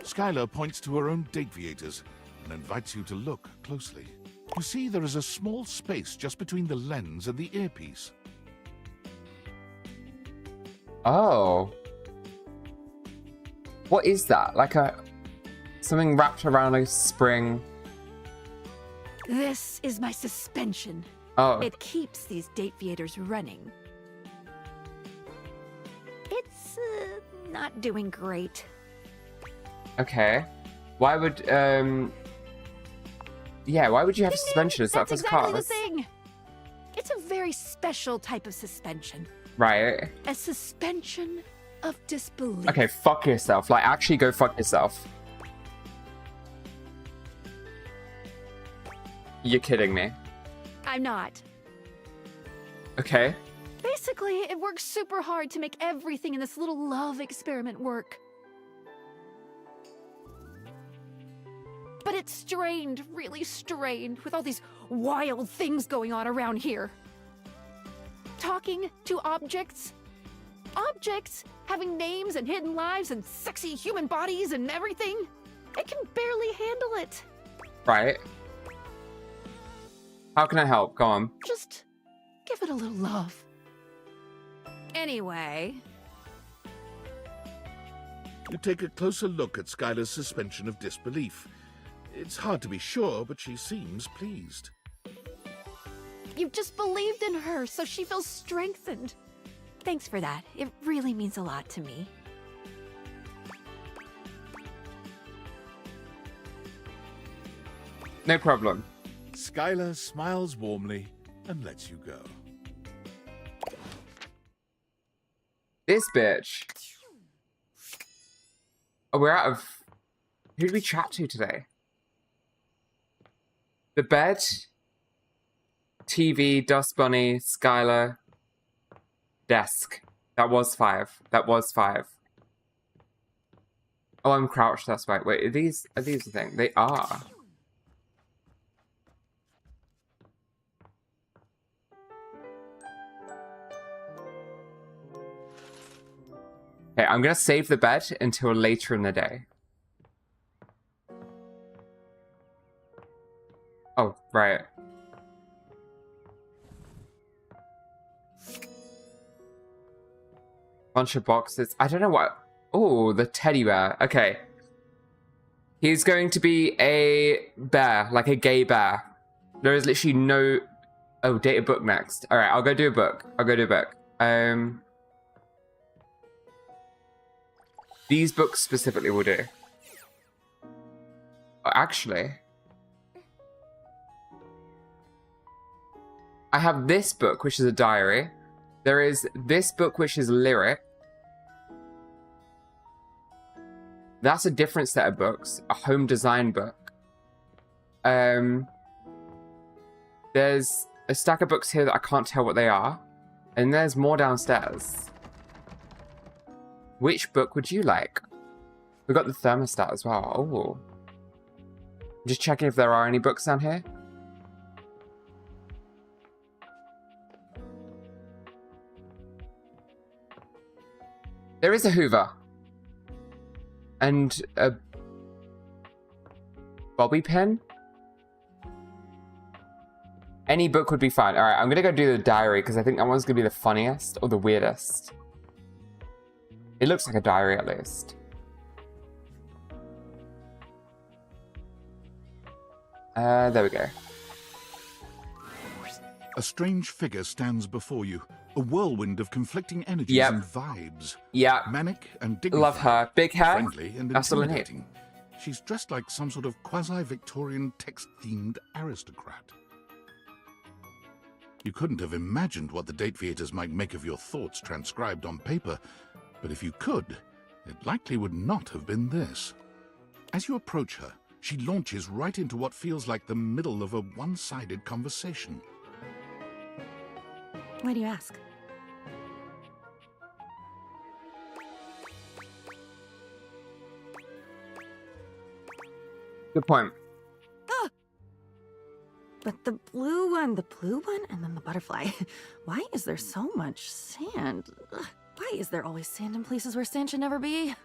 Skylar points to her own Dateviators and invites you to look closely. You see there is a small space just between the lens and the earpiece. Oh. What is that? Like something wrapped around a spring? This is my suspension. Oh. It keeps these Dateviators running. It's not doing great. Okay. Why would yeah, why would you have suspension? Is that That's for exactly cars? the thing. It's a very special type of suspension. Right. A suspension of disbelief. Okay, fuck yourself. Like, actually go fuck yourself. You're kidding me. I'm not. Okay. Basically, it works super hard to make everything in this little love experiment work. But it's strained, really strained, with all these wild things going on around here. Talking to objects. Objects having names and hidden lives and sexy human bodies and everything. It can barely handle it. Right. How can I help? Go on. Just give it a little love. Anyway. You take a closer look at Skylar's suspension of disbelief. It's hard to be sure, but she seems pleased. You've just believed in her, so she feels strengthened. Thanks for that. It really means a lot to me. No problem. Skylar smiles warmly and lets you go. This bitch. Oh, we're out of... Who did we chat to today? The bed, TV, Dust Bunny, Skylar, desk. That was 5. That was 5. Oh, I'm crouched. That's right. Wait, are these the thing? They are. Okay, I'm gonna save the bed until later in the day. Oh, right. Bunch of boxes. I don't know what... Oh, the teddy bear. Okay. He's going to be a bear, like a gay bear. There is literally no... Oh, date a book next. Alright, I'll go do a book. These books specifically will do. Oh, actually... I have this book, which is a diary. There is this book, which is lyric. That's a different set of books. A home design book. There's a stack of books here that I can't tell what they are. And there's more downstairs. Which book would you like? We got the thermostat as well. Oh. Just checking if there are any books down here. There is a Hoover. And a bobby pin? Any book would be fine. Alright, I'm gonna go do the diary because I think that one's gonna be the funniest or the weirdest. It looks like a diary at least. There we go. A strange figure stands before you, a whirlwind of conflicting energies and vibes. Yeah. Manic and dignified. Love her. Big hair. Friendly and That's all I need. intimidating. She's dressed like some sort of quasi-Victorian text-themed aristocrat. You couldn't have imagined what the date theaters might make of your thoughts transcribed on paper, but if you could, it likely would not have been this. As you approach her, she launches right into what feels like the middle of a one-sided conversation. Why do you ask? Good point. Ah! But the blue one, and then the butterfly. Why is there so much sand? Ugh. Why is there always sand in places where sand should never be?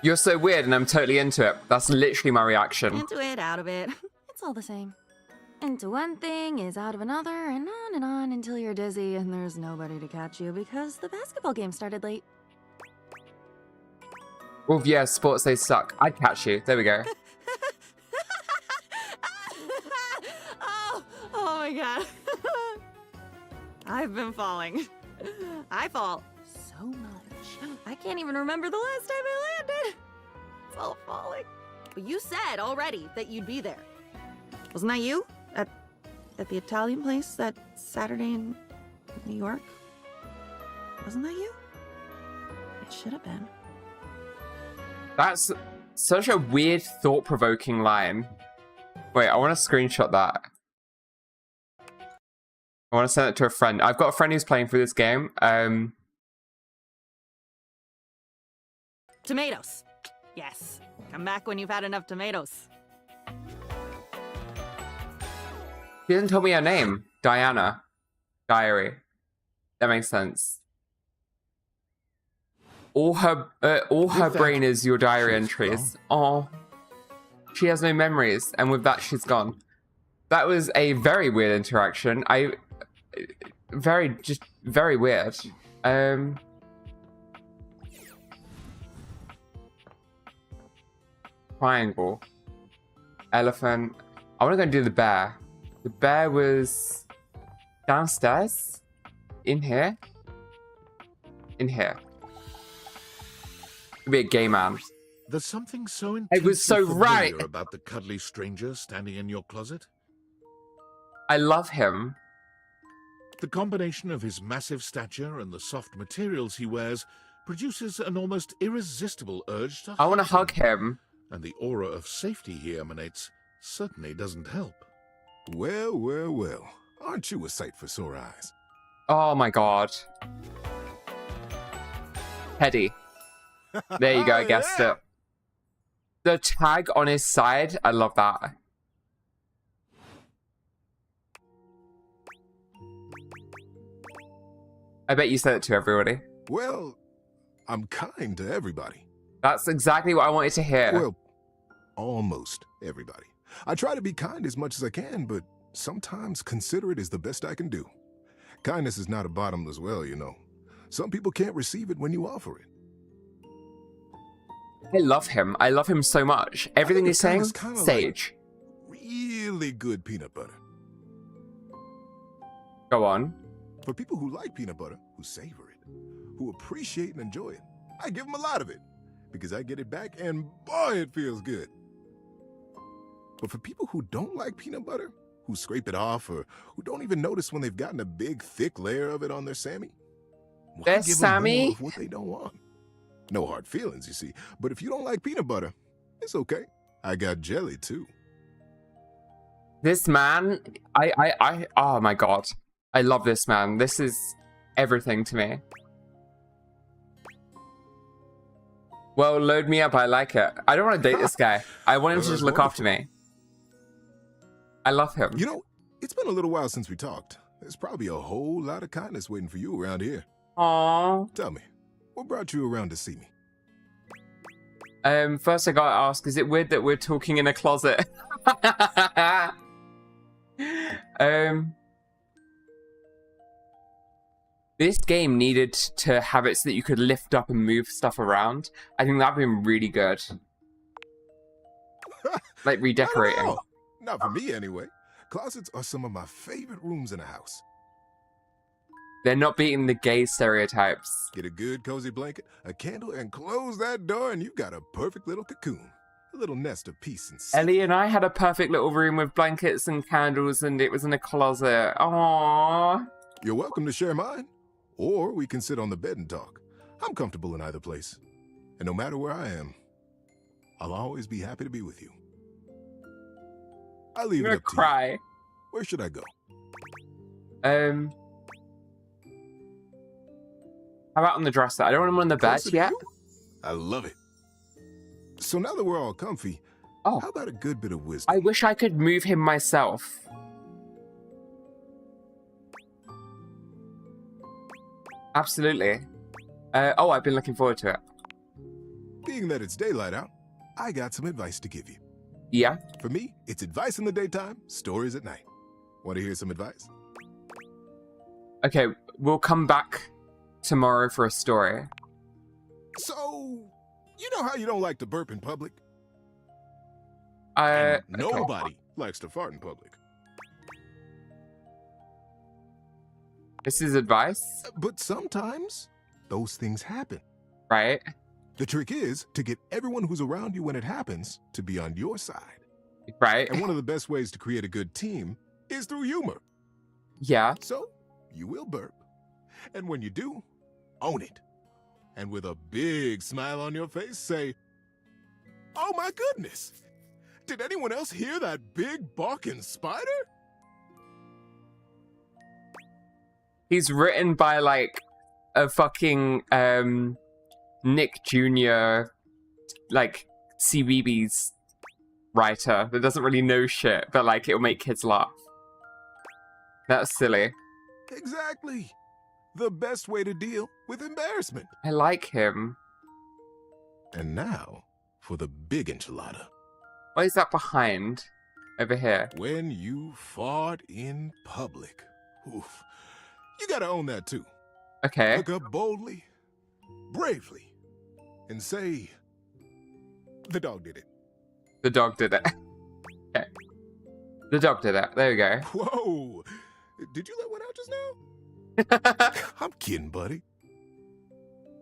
You're so weird and I'm totally into it. That's literally my reaction. Into it, out of it. It's all the same. Into one thing is out of another, and on until you're dizzy and there's nobody to catch you because the basketball game started late. Well, yeah, sports, they suck. I'd catch you. There we go. Oh my god. I've been falling. I fall so much. I can't even remember the last time I landed. It's all falling. But you said already that you'd be there. Wasn't that you? At the Italian place that Saturday in New York? Wasn't that you? It should have been. That's such a weird, thought-provoking line. Wait, I want to screenshot that. I want to send it to a friend. I've got a friend who's playing through this game. Tomatoes. Yes. Come back when you've had enough tomatoes. She hasn't told me her name. Diana. Diary. That makes sense. All her brain is your diary entries. Oh, she has no memories, and with that, she's gone. That was a very weird interaction. Very weird. Triangle. Elephant. I want to go and do the bear. The bear was downstairs. In here. In here. Be a gay man. There's something so It was so intensely right. familiar about the cuddly stranger standing in your closet. I love him. The combination of his massive stature and the soft materials he wears produces an almost irresistible urge to I want to hug him. And the aura of safety he emanates certainly doesn't help. Well, well, well. Aren't you a sight for sore eyes? Oh my god. Teddy. There you go, I guessed it. The tag on his side, I love that. I bet you said it to everybody. Well, I'm kind to everybody. That's exactly what I wanted to hear. Well, almost everybody. I try to be kind as much as I can, but sometimes considerate is the best I can do. Kindness is not a bottomless well, you know. Some people can't receive it when you offer it. I love him. I love him so much. Everything he's saying, sage. Like really good peanut butter. Go on. For people who like peanut butter, who savor it, who appreciate and enjoy it, I give them a lot of it, because I get it back and boy, it feels good. But for people who don't like peanut butter, who scrape it off or who don't even notice when they've gotten a big, thick layer of it on their Sammy. Why There's give them Sammy? more of what they don't want? No hard feelings, you see. But if you don't like peanut butter, it's okay. I got jelly, too. This man, oh my god. I love this man. This is everything to me. Well, load me up. I like it. I don't want to date this guy. I want him to just look after me. I love him. You know, it's been a little while since we talked. There's probably a whole lot of kindness waiting for you around here. Aww. Tell me, what brought you around to see me? First I gotta ask, is it weird that we're talking in a closet? This game needed to have it so that you could lift up and move stuff around. I think that'd been really good. Like redecorating. Not for me, anyway. Closets are some of my favorite rooms in a house. They're not beating the gay stereotypes. Get a good cozy blanket, a candle, and close that door, and you've got a perfect little cocoon. A little nest of peace and safety. Ellie and I had a perfect little room with blankets and candles, and it was in a closet. Aww. You're welcome to share mine. Or we can sit on the bed and talk. I'm comfortable in either place. And no matter where I am, I'll always be happy to be with you. I'll leave it up to cry. you. Where should I go? How about on the dresser? I don't want him on the bed Closer to yet. you? I love it. So now that we're all comfy, how about a good bit of wisdom? I wish I could move him myself. Absolutely. Oh, I've been looking forward to it. Being that it's daylight out, I got some advice to give you. Yeah? For me, it's advice in the daytime, stories at night. Want to hear some advice? Okay, we'll come back tomorrow for a story. So, you know how you don't like to burp in public? Nobody likes to fart in public. This is advice? But sometimes, those things happen. Right? The trick is to get everyone who's around you when it happens to be on your side. Right. And one of the best ways to create a good team is through humor. Yeah. So, you will burp. And when you do, own it. And with a big smile on your face, say, "Oh my goodness! Did anyone else hear that big barking spider?" He's written by, like, a fucking, Nick Jr., like, CBeebies writer that doesn't really know shit, but, like, it'll make kids laugh. That's silly. Exactly. The best way to deal with embarrassment. I like him. And now, for the big enchilada. What is that behind? Over here. When you fart in public. Oof. You gotta own that too. Okay. Look up boldly, bravely, and say, "The dog did it." The dog did it. Okay. The dog did it. There we go. Whoa! Did you let one out just now? I'm kidding, buddy.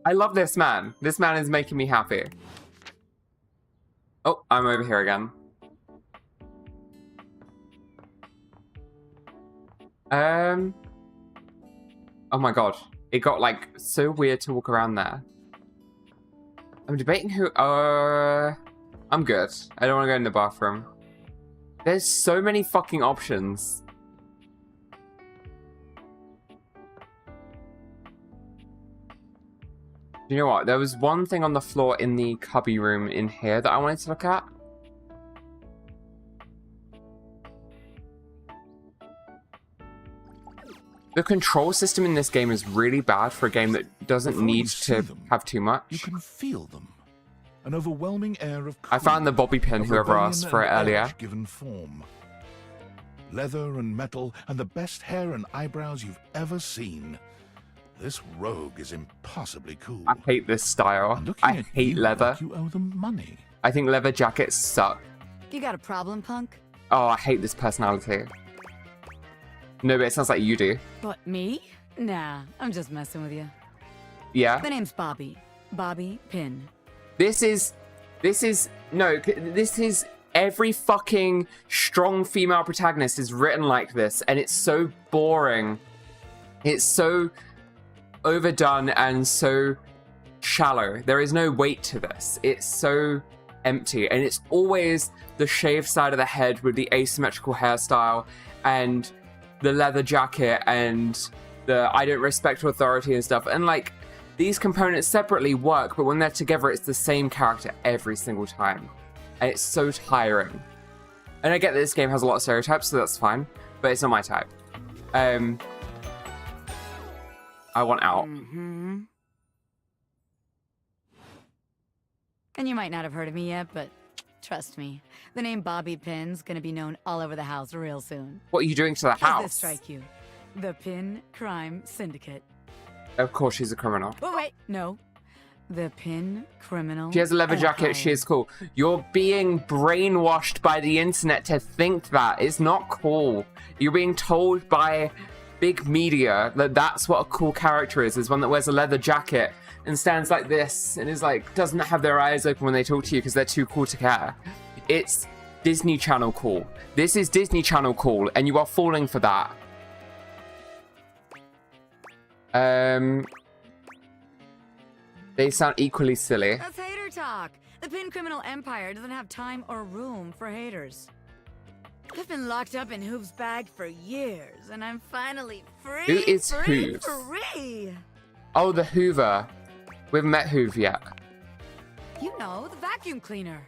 I love this man. This man is making me happy. Oh, I'm over here again. Oh my god. It got, like, so weird to walk around there. I'm debating who... I'm good. I don't want to go in the bathroom. There's so many fucking options. You know what? There was one thing on the floor in the cubby room in here that I wanted to look at. The control system in this game is really bad for a game that doesn't need to have too much. You can feel them. An overwhelming air of I found the bobby pin, whoever asked for it earlier. Given form. Leather and metal and the best hair and eyebrows you've ever seen. This rogue is impossibly cool. I hate this style. I hate leather. Like you owe them money. I think leather jackets suck. You got a problem, punk? Oh, I hate this personality. No, but it sounds like you do. What, me? Nah, I'm just messing with you. Yeah? My name's Bobby. Bobby Pin. This is every fucking strong female protagonist is written like this, and it's so boring. It's so overdone and so shallow. There is no weight to this. It's so empty, and it's always the shaved side of the head with the asymmetrical hairstyle and the leather jacket and the I don't respect authority and stuff. And like, these components separately work, but when they're together, it's the same character every single time. And it's so tiring. And I get that this game has a lot of stereotypes, so that's fine, but it's not my type. I want out. Mm-hmm. And you might not have heard of me yet, but trust me, the name Bobby Pin's gonna be known all over the house real soon. What are you doing to the How house? does this strike you? The Pin Crime Syndicate. Of course she's a criminal. Oh, wait, no. The Pin Criminal She has a leather jacket, Empire. she is cool. You're being brainwashed by the internet to think that. It's not cool. You're being told by big media that that's what a cool character is one that wears a leather jacket and stands like this and is like, doesn't have their eyes open when they talk to you because they're too cool to care. It's Disney Channel cool. This is Disney Channel cool, and you are falling for that. They sound equally silly. That's hater talk. The Pin Criminal Empire doesn't have time or room for haters. I've been locked up in Hoov's bag for years, and I'm finally free. Who is free, Hoov? free. Oh, the Hoover. We haven't met Hoov yet. You know, the vacuum cleaner.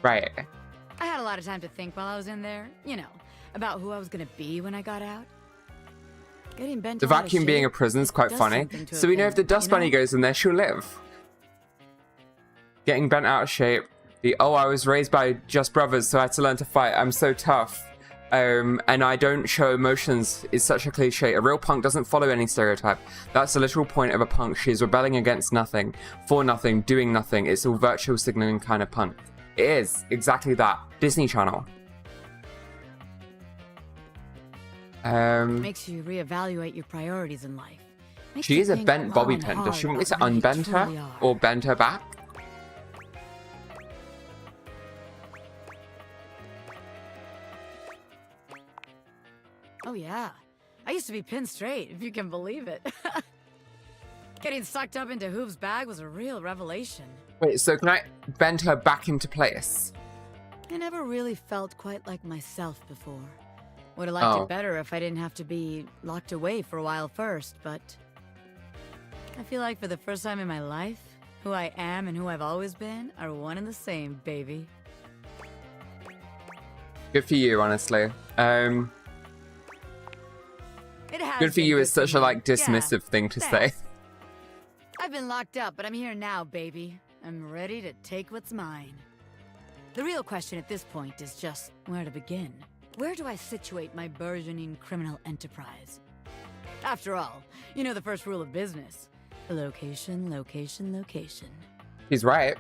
Right. I had a lot of time to think while I was in there, you know, about who I was gonna be when I got out. Getting bent The out of vacuum being a shape prison is quite does funny. something to So a we know thing, if the dust you know? bunny goes in there, she'll live. Getting bent out of shape. The, oh, I was raised by just brothers, so I had to learn to fight. I'm so tough. And I don't show emotions is such a cliche. A real punk doesn't follow any stereotype. That's the literal point of a punk. She is rebelling against nothing, for nothing, doing nothing. It's all virtual signaling kind of punk. It is exactly that. Disney Channel. Makes you reevaluate your priorities in life. Makes She you is a think bent long bobby and pin. Does hard she want me about to who you unbend her truly are. or bend her back? Oh yeah, I used to be pinned straight, if you can believe it. Getting sucked up into Hoov's bag was a real revelation. Wait, so can I bend her back into place? I never really felt quite like myself before. Would have liked Oh. it better if I didn't have to be locked away for a while first, but I feel like for the first time in my life, who I am and who I've always been are one and the same, baby. Good for you, honestly. It has Good for been you good is such a me. like Yeah, dismissive thing to say. thanks. I've been locked up, but I'm here now, baby. I'm ready to take what's mine. The real question at this point is just where to begin. Where do I situate my burgeoning criminal enterprise? After all, you know the first rule of business. Location, location, location. He's right.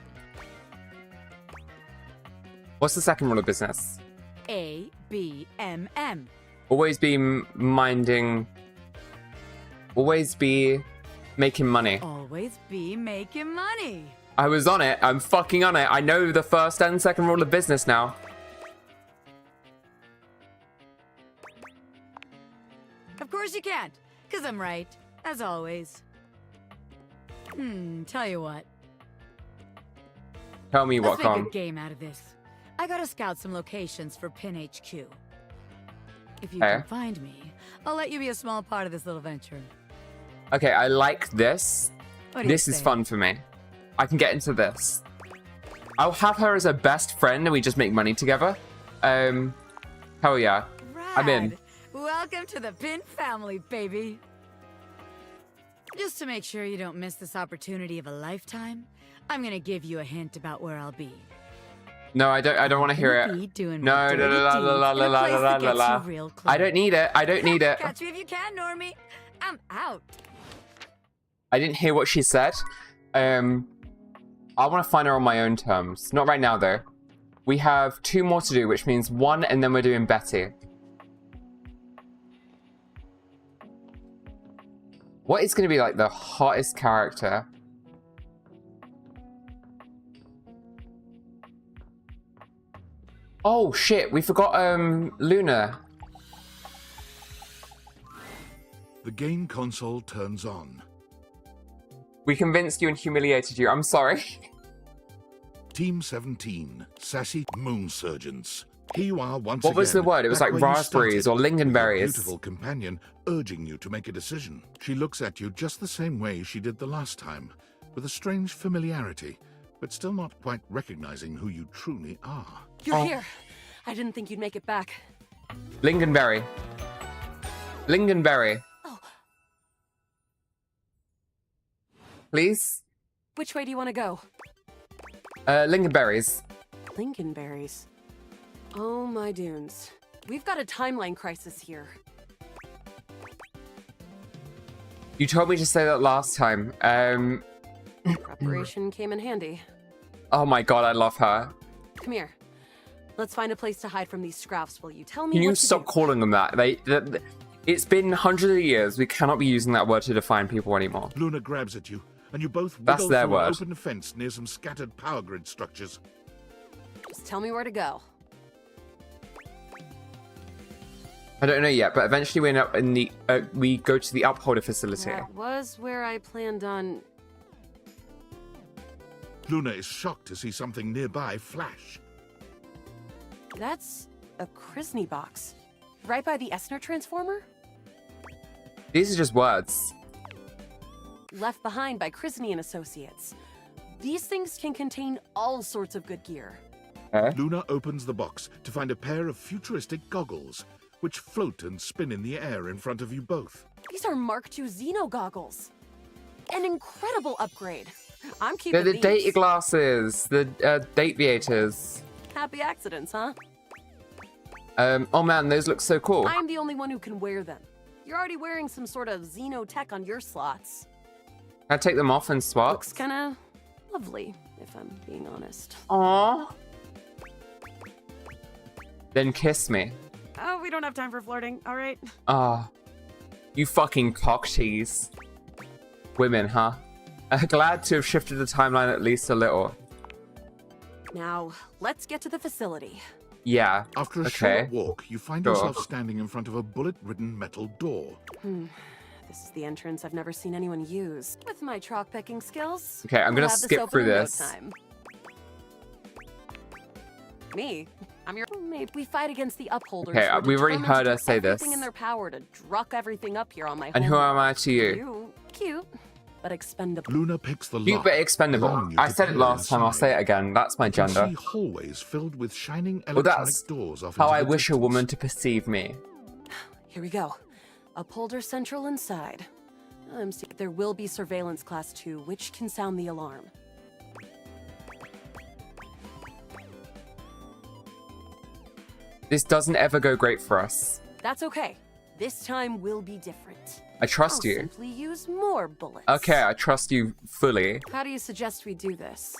What's the second rule of business? A, B, M, M. Always be minding. Always be making money. Always be making money. I was on it. I'm fucking on it. I know the first and second rule of business now. Of course you can't, because I'm right, as always. Tell you what. Tell me what, Let's make a Con. game out of this. I gotta scout some locations for Pin HQ. If you Okay. can find me, I'll let you be a small part of this little venture. Okay, I like this. What do you This is say? fun for me. I can get into this. I'll have her as a best friend and we just make money together. Hell yeah. I'm in. Rad. Welcome to the Pin family, baby. Just to make sure you don't miss this opportunity of a lifetime, I'm gonna give you a hint about where I'll be. No, I don't want to hear Be it. doing No, my la dirty la la deeds la la in a la place la that la gets la. you real I close. don't need it. I don't need it. Catch me if you can, Normie. I'm out. I didn't hear what she said. I want to find her on my own terms. Not right now, though. We have 2 more to do, which means 1, and then we're doing Betty. What is going to be, like, the hottest character? Oh shit, we forgot Luna. The game console turns on. We convinced you and humiliated you. I'm sorry. Team 17, Sassy Moon Surgeons. Here you are once What again. was the word? It was back like where you raspberries started, or with your lingonberries. beautiful companion urging you to make a decision. She looks at you just the same way she did the last time, with a strange familiarity, but still not quite recognizing who you truly are. You're here. I didn't think you'd make it back. Lingonberry. Lingonberry. Oh. Please? Which way do you want to go? Lingonberries. Lincolnberries. Oh my dunes. We've got a timeline crisis here. You told me to say that last time. Preparation came in handy. Oh my god, I love her. Come here. Let's find a place to hide from these scraps while you tell me Can you what to stop do. calling them that? It's been hundreds of years. We cannot be using that word to define people anymore. Luna grabs at you, and you both That's wiggle their through an word. open fence near some scattered power grid structures. Just tell me where to go. I don't know yet, but eventually we end up in the we go to the upholder facility. That was where I planned on... Luna is shocked to see something nearby flash. That's a Krisny box. Right by the Essner transformer? These are just words. Left behind by Krisny and Associates. These things can contain all sorts of good gear. Luna opens the box to find a pair of futuristic goggles, which float and spin in the air in front of you both. These are Mark II Xeno goggles. An incredible upgrade. I'm keeping They're the these. data glasses, the date viators. Happy accidents, huh? Oh man, those look so cool. I'm the only one who can wear them. You're already wearing some sort of Xeno tech on your slots. Can I take them off and swap? Looks kinda lovely, if I'm being honest. Aww. Then kiss me. Oh, we don't have time for flirting, alright? Ah. You fucking cock tease. Women, huh? Glad to have shifted the timeline at least a little. Now, let's get to the facility. Yeah. After a short walk, you find yourself standing in front of a bullet-ridden metal door. This is the entrance I've never seen anyone use. With my chalk picking skills. Okay, I'm gonna we'll have skip open through in no this. time. Me? I'm your... Maybe we fight against the upholders. Okay, who are we've already determined heard to her do say this. everything in their power to druck everything up here on my And who homeworld. am I to you? Cute, but expendable. Luna picks the Cute lock, but expendable. allowing you I to said it peer last time, I'll inside. say it again. That's my You can gender. see hallways filled with shining Well, electronic that's doors off how into I the wish a distance. woman to perceive me. Here we go. Upholder central inside. There will be surveillance class 2, which can sound the alarm. This doesn't ever go great for us. That's okay. This time will be different. I trust I'll you. simply use more bullets. Okay, I trust you fully. How do you suggest we do this?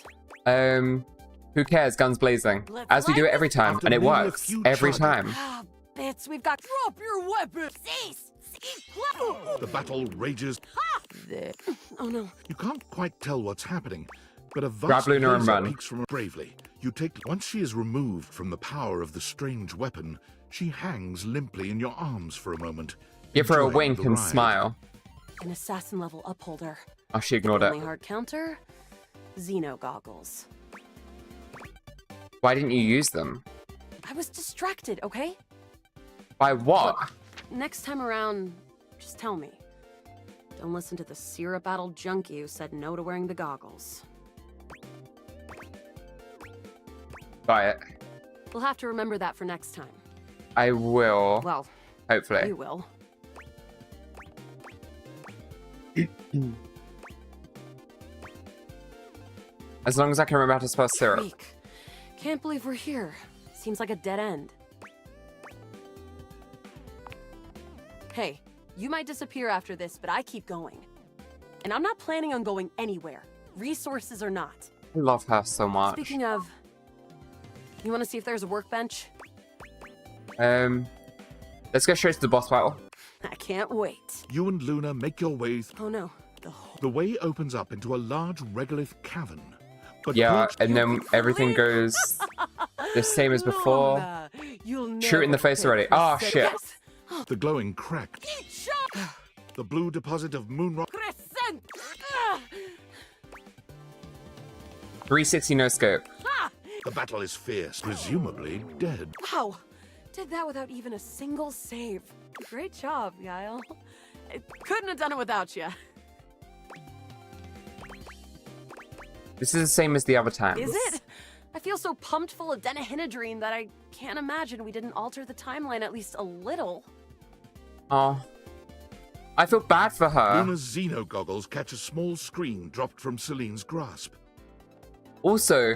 Who cares? Guns blazing. Let's As we do it light every this- time, After and it nearly a works few every charges- time. Ah, bits, we've got... Drop your weapon! Cease! The battle rages. Oh no. You can't quite tell what's happening, but a Grab vast Luna and laser run. peeks from bravely. You take once she is removed from the power of the strange weapon, she hangs limply in your arms for a moment. Give her a enjoying wink the and ride. smile. An assassin level upholder. Oh, she ignored Only it. hard counter. Xeno goggles. Why didn't you use them? I was distracted, okay? By what? Look, next time around, just tell me. Don't listen to the syrup-addled junkie who said no to wearing the goggles. Got it. We'll have to remember that for next time. I will. Well, Hopefully. you will. As long as I can remember how to spell syrup. Freak. Can't believe we're here. Seems like a dead end. Hey, you might disappear after this, but I keep going. And I'm not planning on going anywhere. Resources or not. I love her so much. Speaking of, you want to see if there's a workbench? Let's go straight to the boss battle. I can't wait. You and Luna make your way. Oh no. The way opens up into a large regolith cavern. But Yeah, perched and then everything goes The same as before. Luna, you'll Shoot in the never face pick already. the Oh, set- shit. Yes. The glowing cracked. The blue deposit of moonrock. Crescent. 360 no scope. The battle is fierce, presumably dead. Wow, did that without even a single save. Great job, Yael. I couldn't have done it without you. This is the same as the other times. Is it? I feel so pumped full of denihinedrine that I can't imagine we didn't alter the timeline at least a little. Oh. I feel bad for her. Luna's Xeno goggles catch a small screen dropped from Celine's grasp. Also,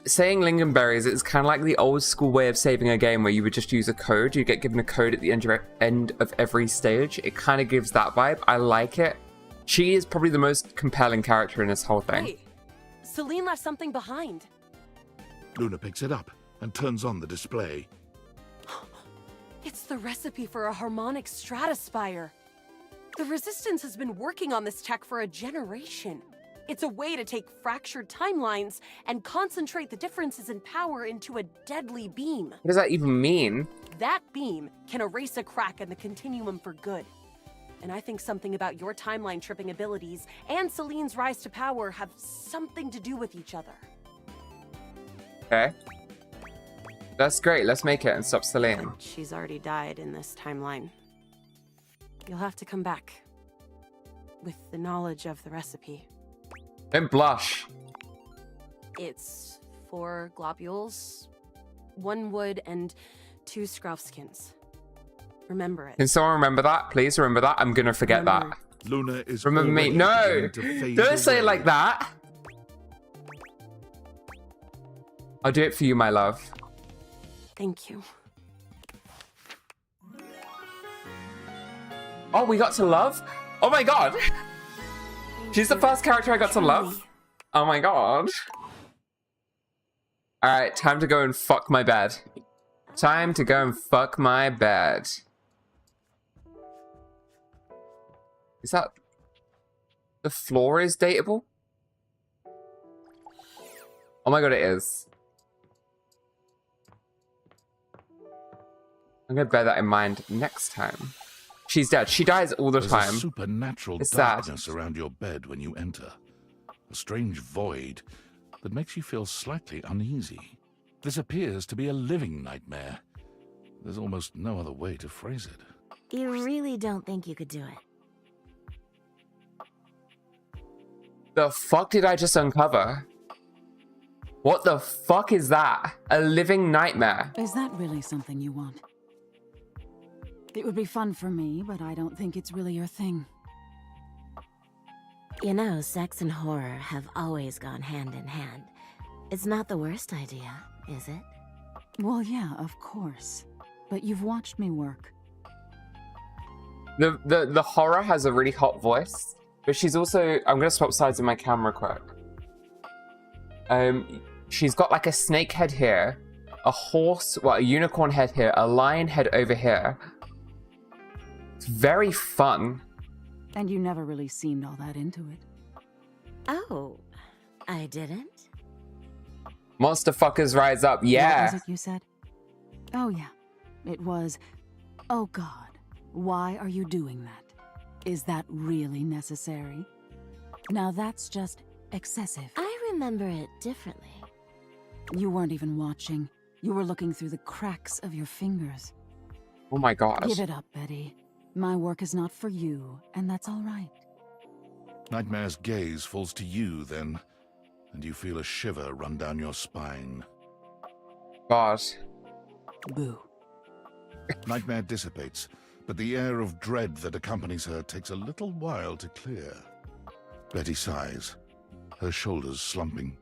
saying lingonberries is kind of like the old school way of saving a game where you would just use a code. You get given a code at the end of every stage. It kind of gives that vibe. I like it. She is probably the most compelling character in this whole thing. Hey, Celine left something behind. Luna picks it up and turns on the display. It's the recipe for a harmonic stratospire. The Resistance has been working on this tech for a generation. It's a way to take fractured timelines and concentrate the differences in power into a deadly beam. What does that even mean? That beam can erase a crack in the continuum for good. And I think something about your timeline tripping abilities and Celine's rise to power have something to do with each other. Okay. That's great. Let's make it and stop Celine. She's already died in this timeline. You'll have to come back with the knowledge of the recipe. Don't blush. It's 4 globules, 1 wood, and 2 skins. Remember it. Can someone remember that? Please remember that. I'm gonna forget that. Luna is Remember me. already No! beginning to fade Don't say it away. like that. I'll do it for you, my love. Thank you. Oh, we got to love? Oh my god! She's the first character I got to love? Oh my god. Alright, time to go and fuck my bed. Time to go and fuck my bed. Is that... The floor is dateable? Oh my god, it is. I'm gonna bear that in mind next time. She's dead. She dies all the There's time. a supernatural It's sad. darkness around your bed when you enter. A strange void that makes you feel slightly uneasy. This appears to be a living nightmare. There's almost no other way to phrase it. You really don't think you could do it? The fuck did I just uncover? What the fuck is that? A living nightmare. Is that really something you want? It would be fun for me, but I don't think it's really your thing. You know, sex and horror have always gone hand in hand. It's not the worst idea, is it? Well, yeah, of course. But you've watched me work. The horror has a really hot voice, but she's also... I'm gonna swap sides of my camera quick. She's got like a snake head here, a horse, well, a unicorn head here, a lion head over here. It's very fun. And you never really seemed all that into it. Oh, I didn't? Monster fuckers rise up, yeah. What was it you said? Oh, yeah. It was, oh God, why are you doing that? Is that really necessary? Now that's just excessive. I remember it differently. You weren't even watching. You were looking through the cracks of your fingers. Oh my gosh. Give it up, Betty. My work is not for you, and that's all right. Nightmare's gaze falls to you then, and you feel a shiver run down your spine. God. Boo. Nightmare dissipates, but the air of dread that accompanies her takes a little while to clear. Betty sighs, her shoulders slumping.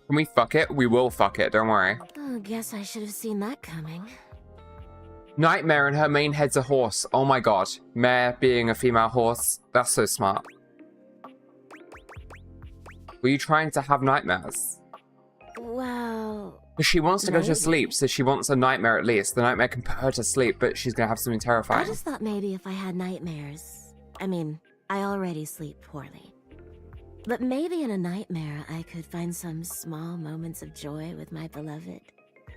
Can we fuck it? We will fuck it, don't worry. Oh, guess I should have seen that coming. Nightmare and her main head's a horse. Oh my god. Mare being a female horse. That's so smart. Were you trying to have nightmares? Well... Because she wants to go to maybe. sleep, so she wants a nightmare at least. The nightmare can put her to sleep, but she's gonna have something I terrifying. just thought maybe if I had nightmares... I mean, I already sleep poorly. But maybe in a nightmare, I could find some small moments of joy with my beloved.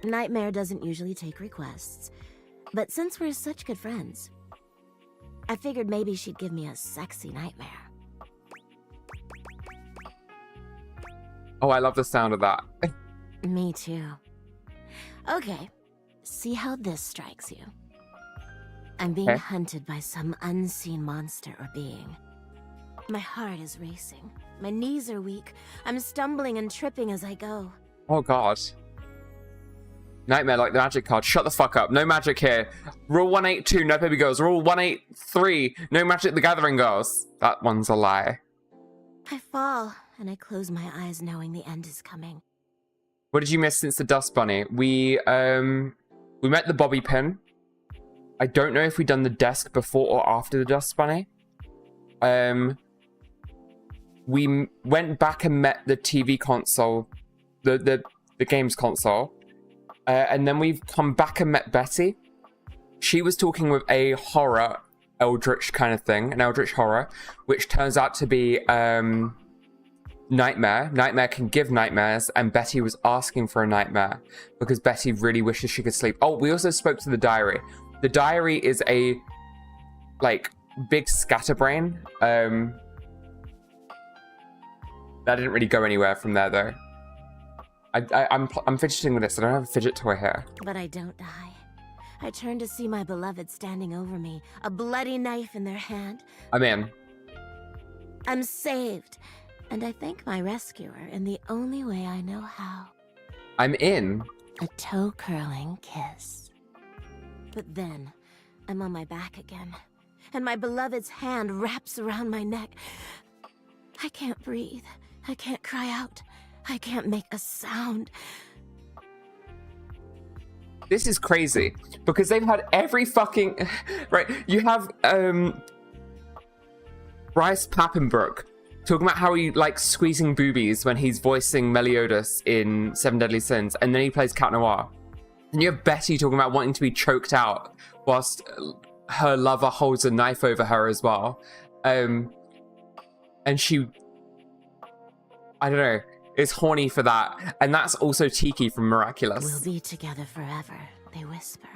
Nightmare doesn't usually take requests, but since we're such good friends, I figured maybe she'd give me a sexy nightmare. Oh, I love the sound of that. Me too. Okay, see how this strikes you. I'm being Okay. hunted by some unseen monster or being. My heart is racing. My knees are weak. I'm stumbling and tripping as I go. Oh god. Nightmare like the magic card. Shut the fuck up. No magic here. Rule 182, no baby girls. Rule 183, no Magic the Gathering girls. That one's a lie. I fall, and I close my eyes knowing the end is coming. What did you miss since the Dust Bunny? We met the bobby pin. I don't know if we'd done the desk before or after the Dust Bunny. We went back and met the TV console, the games console. And then we've come back and met Betty. She was talking with a horror, eldritch kind of thing, an eldritch horror, which turns out to be Nightmare. Nightmare can give nightmares, and Betty was asking for a nightmare because Betty really wishes she could sleep. Oh, we also spoke to the diary. The diary is a, like, big scatterbrain. That didn't really go anywhere from there, though. I'm fidgeting with this. I don't have a fidget toy here. But I don't die. I turn to see my beloved standing over me, a bloody knife in their hand. I'm in. I'm saved, and I thank my rescuer in the only way I know how. I'm in. A toe-curling kiss. But then, I'm on my back again, and my beloved's hand wraps around my neck. I can't breathe. I can't cry out. I can't make a sound. This is crazy because they've had every fucking right. You have Bryce Papenbrook talking about how he likes squeezing boobies when he's voicing Meliodas in Seven Deadly Sins, and then he plays Cat Noir. And you have Betty talking about wanting to be choked out whilst her lover holds a knife over her as well. And she, I don't know, is horny for that. And that's also Tiki from Miraculous. We'll be together forever, they whisper,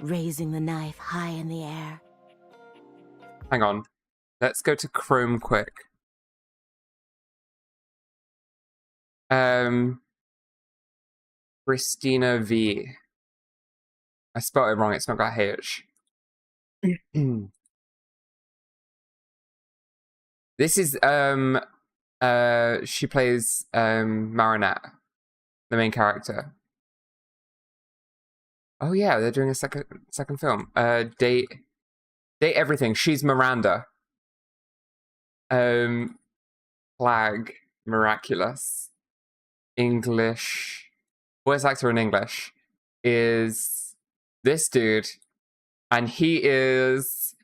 raising the knife high in the air. Hang on. Let's go to Chrome quick. Christina V. I spelled it wrong. It's not got H. This is she plays Marinette, the main character. Oh yeah, they're doing a second film. Date Everything. She's Miranda. Flag, Miraculous. English. Voice actor in English is this dude, and he is.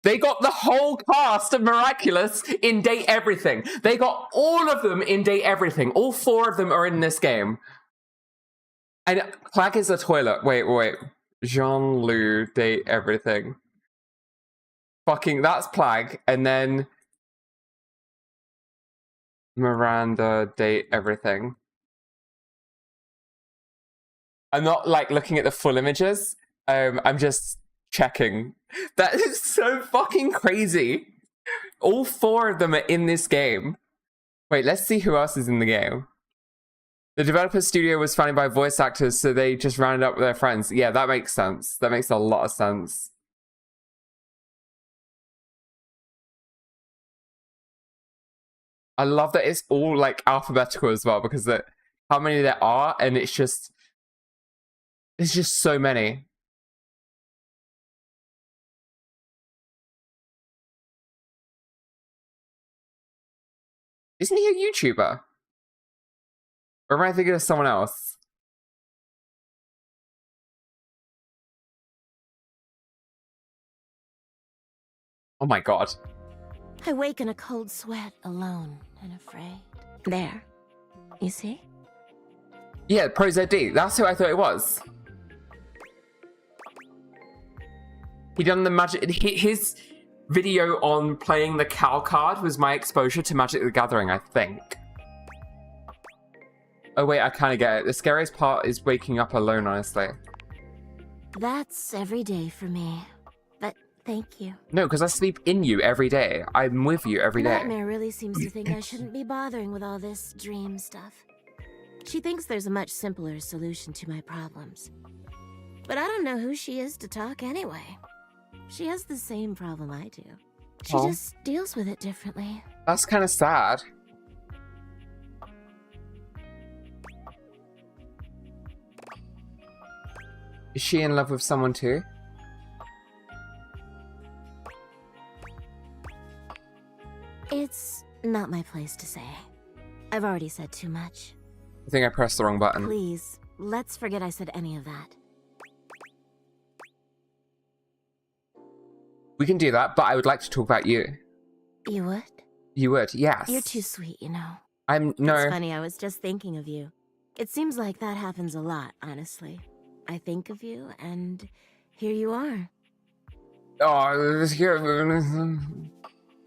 They got the whole cast of Miraculous in Date Everything. They got all of them in Date Everything. All 4 of them are in this game. And Clag is a toilet. Wait. Jean-Loup, Date Everything. Fucking, that's Plag. And then Miranda, Date Everything. I'm not, like, looking at the full images. I'm just checking. That is so fucking crazy. All 4 of them are in this game. Wait, let's see who else is in the game. The developer studio was founded by voice actors, so they just rounded up with their friends. Yeah, that makes sense. That makes a lot of sense. I love that it's all like alphabetical as well, because how many there are, and it's just so many. Isn't he a YouTuber? Or am I thinking of someone else? Oh my god. I wake in a cold sweat, alone and afraid. There. You see? Yeah, Pro ZD. That's who I thought it was. He done the magic. video on playing the Cal card was my exposure to Magic the Gathering, I think. Oh wait, I kind of get it. The scariest part is waking up alone, honestly. That's every day for me. But thank you. No, because I sleep in you every day. I'm with you every day. Nightmare really seems to think I shouldn't be bothering with all this dream stuff. She thinks there's a much simpler solution to my problems. But I don't know who she is to talk anyway. She has the same problem I do. She Oh. just deals with it differently. That's kind of sad. Is she in love with someone too? It's not my place to say. I've already said too much. I think I pressed the wrong button. Please, let's forget I said any of that. We can do that, but I would like to talk about you. You would? You would, yes. You're too sweet, you know. No. It's funny, I was just thinking of you. It seems like that happens a lot, honestly. I think of you, and here you are. Oh,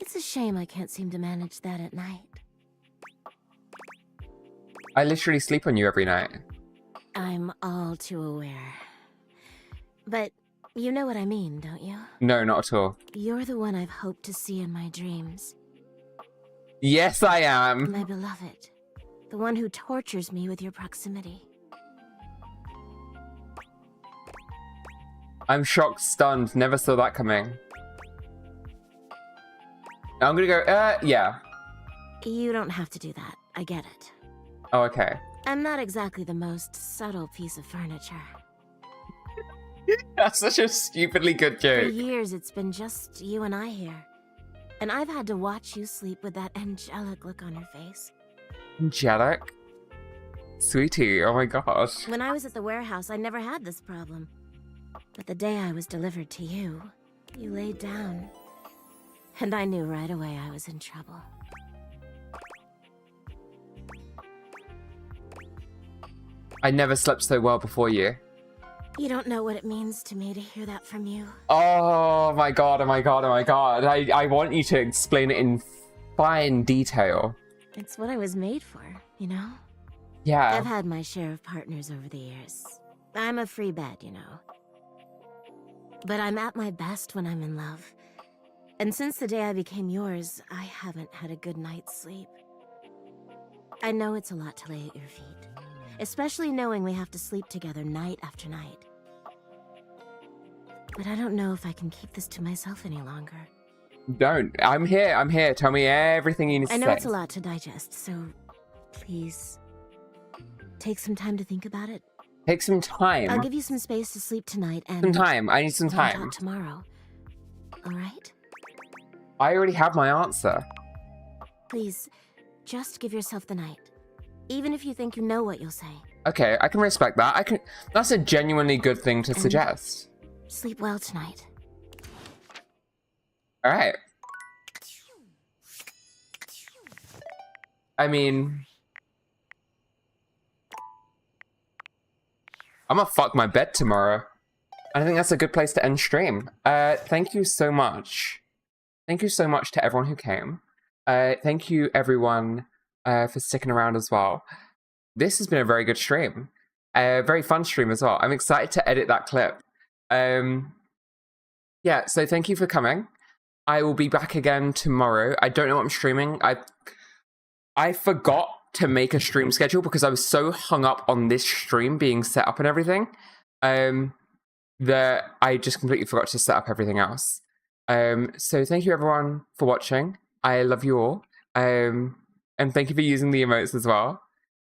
It's a shame I can't seem to manage that at night. I literally sleep on you every night. I'm all too aware. But you know what I mean, don't you? No, not at all. You're the one I've hoped to see in my dreams. Yes, I am. My beloved. The one who tortures me with your proximity. I'm shocked, stunned, never saw that coming. I'm gonna go, yeah. You don't have to do that. I get it. Oh, okay. I'm not exactly the most subtle piece of furniture. That's such a stupidly good For joke. years, it's been just you and I here. And I've had to watch you sleep with that angelic look on your face. Angelic? Sweetie, oh my gosh. When I was at the warehouse, I never had this problem. But the day I was delivered to you, you laid down. And I knew right away I was in trouble. I never slept so well before you. You don't know what it means to me to hear that from you. Oh my god, oh my god, oh my god. I want you to explain it in fine detail. It's what I was made for, you know? Yeah. I've had my share of partners over the years. I'm a free bed, you know. But I'm at my best when I'm in love. And since the day I became yours, I haven't had a good night's sleep. I know it's a lot to lay at your feet, especially knowing we have to sleep together night after night. But I don't know if I can keep this to myself any longer. Don't. I'm here. Tell me everything you need to say. I know it's a lot to digest, so please take some time to think about it. Take some time. I'll give you some space to sleep tonight and... Some time. I need some we can time. talk tomorrow. All right? I already have my answer. Please, just give yourself the night. Even if you think you know what you'll say. Okay, I can respect that. That's a genuinely good thing to suggest. Sleep well tonight. Alright. I mean... I'm gonna fuck my bed tomorrow. I think that's a good place to end stream. Thank you so much. Thank you so much to everyone who came. Thank you everyone for sticking around as well. This has been a very good stream. A very fun stream as well. I'm excited to edit that clip. Yeah, so thank you for coming. I will be back again tomorrow. I don't know what I'm streaming. I forgot to make a stream schedule because I was so hung up on this stream being set up and everything that I just completely forgot to set up everything else. So thank you everyone for watching. I love you all. And thank you for using the emotes as well.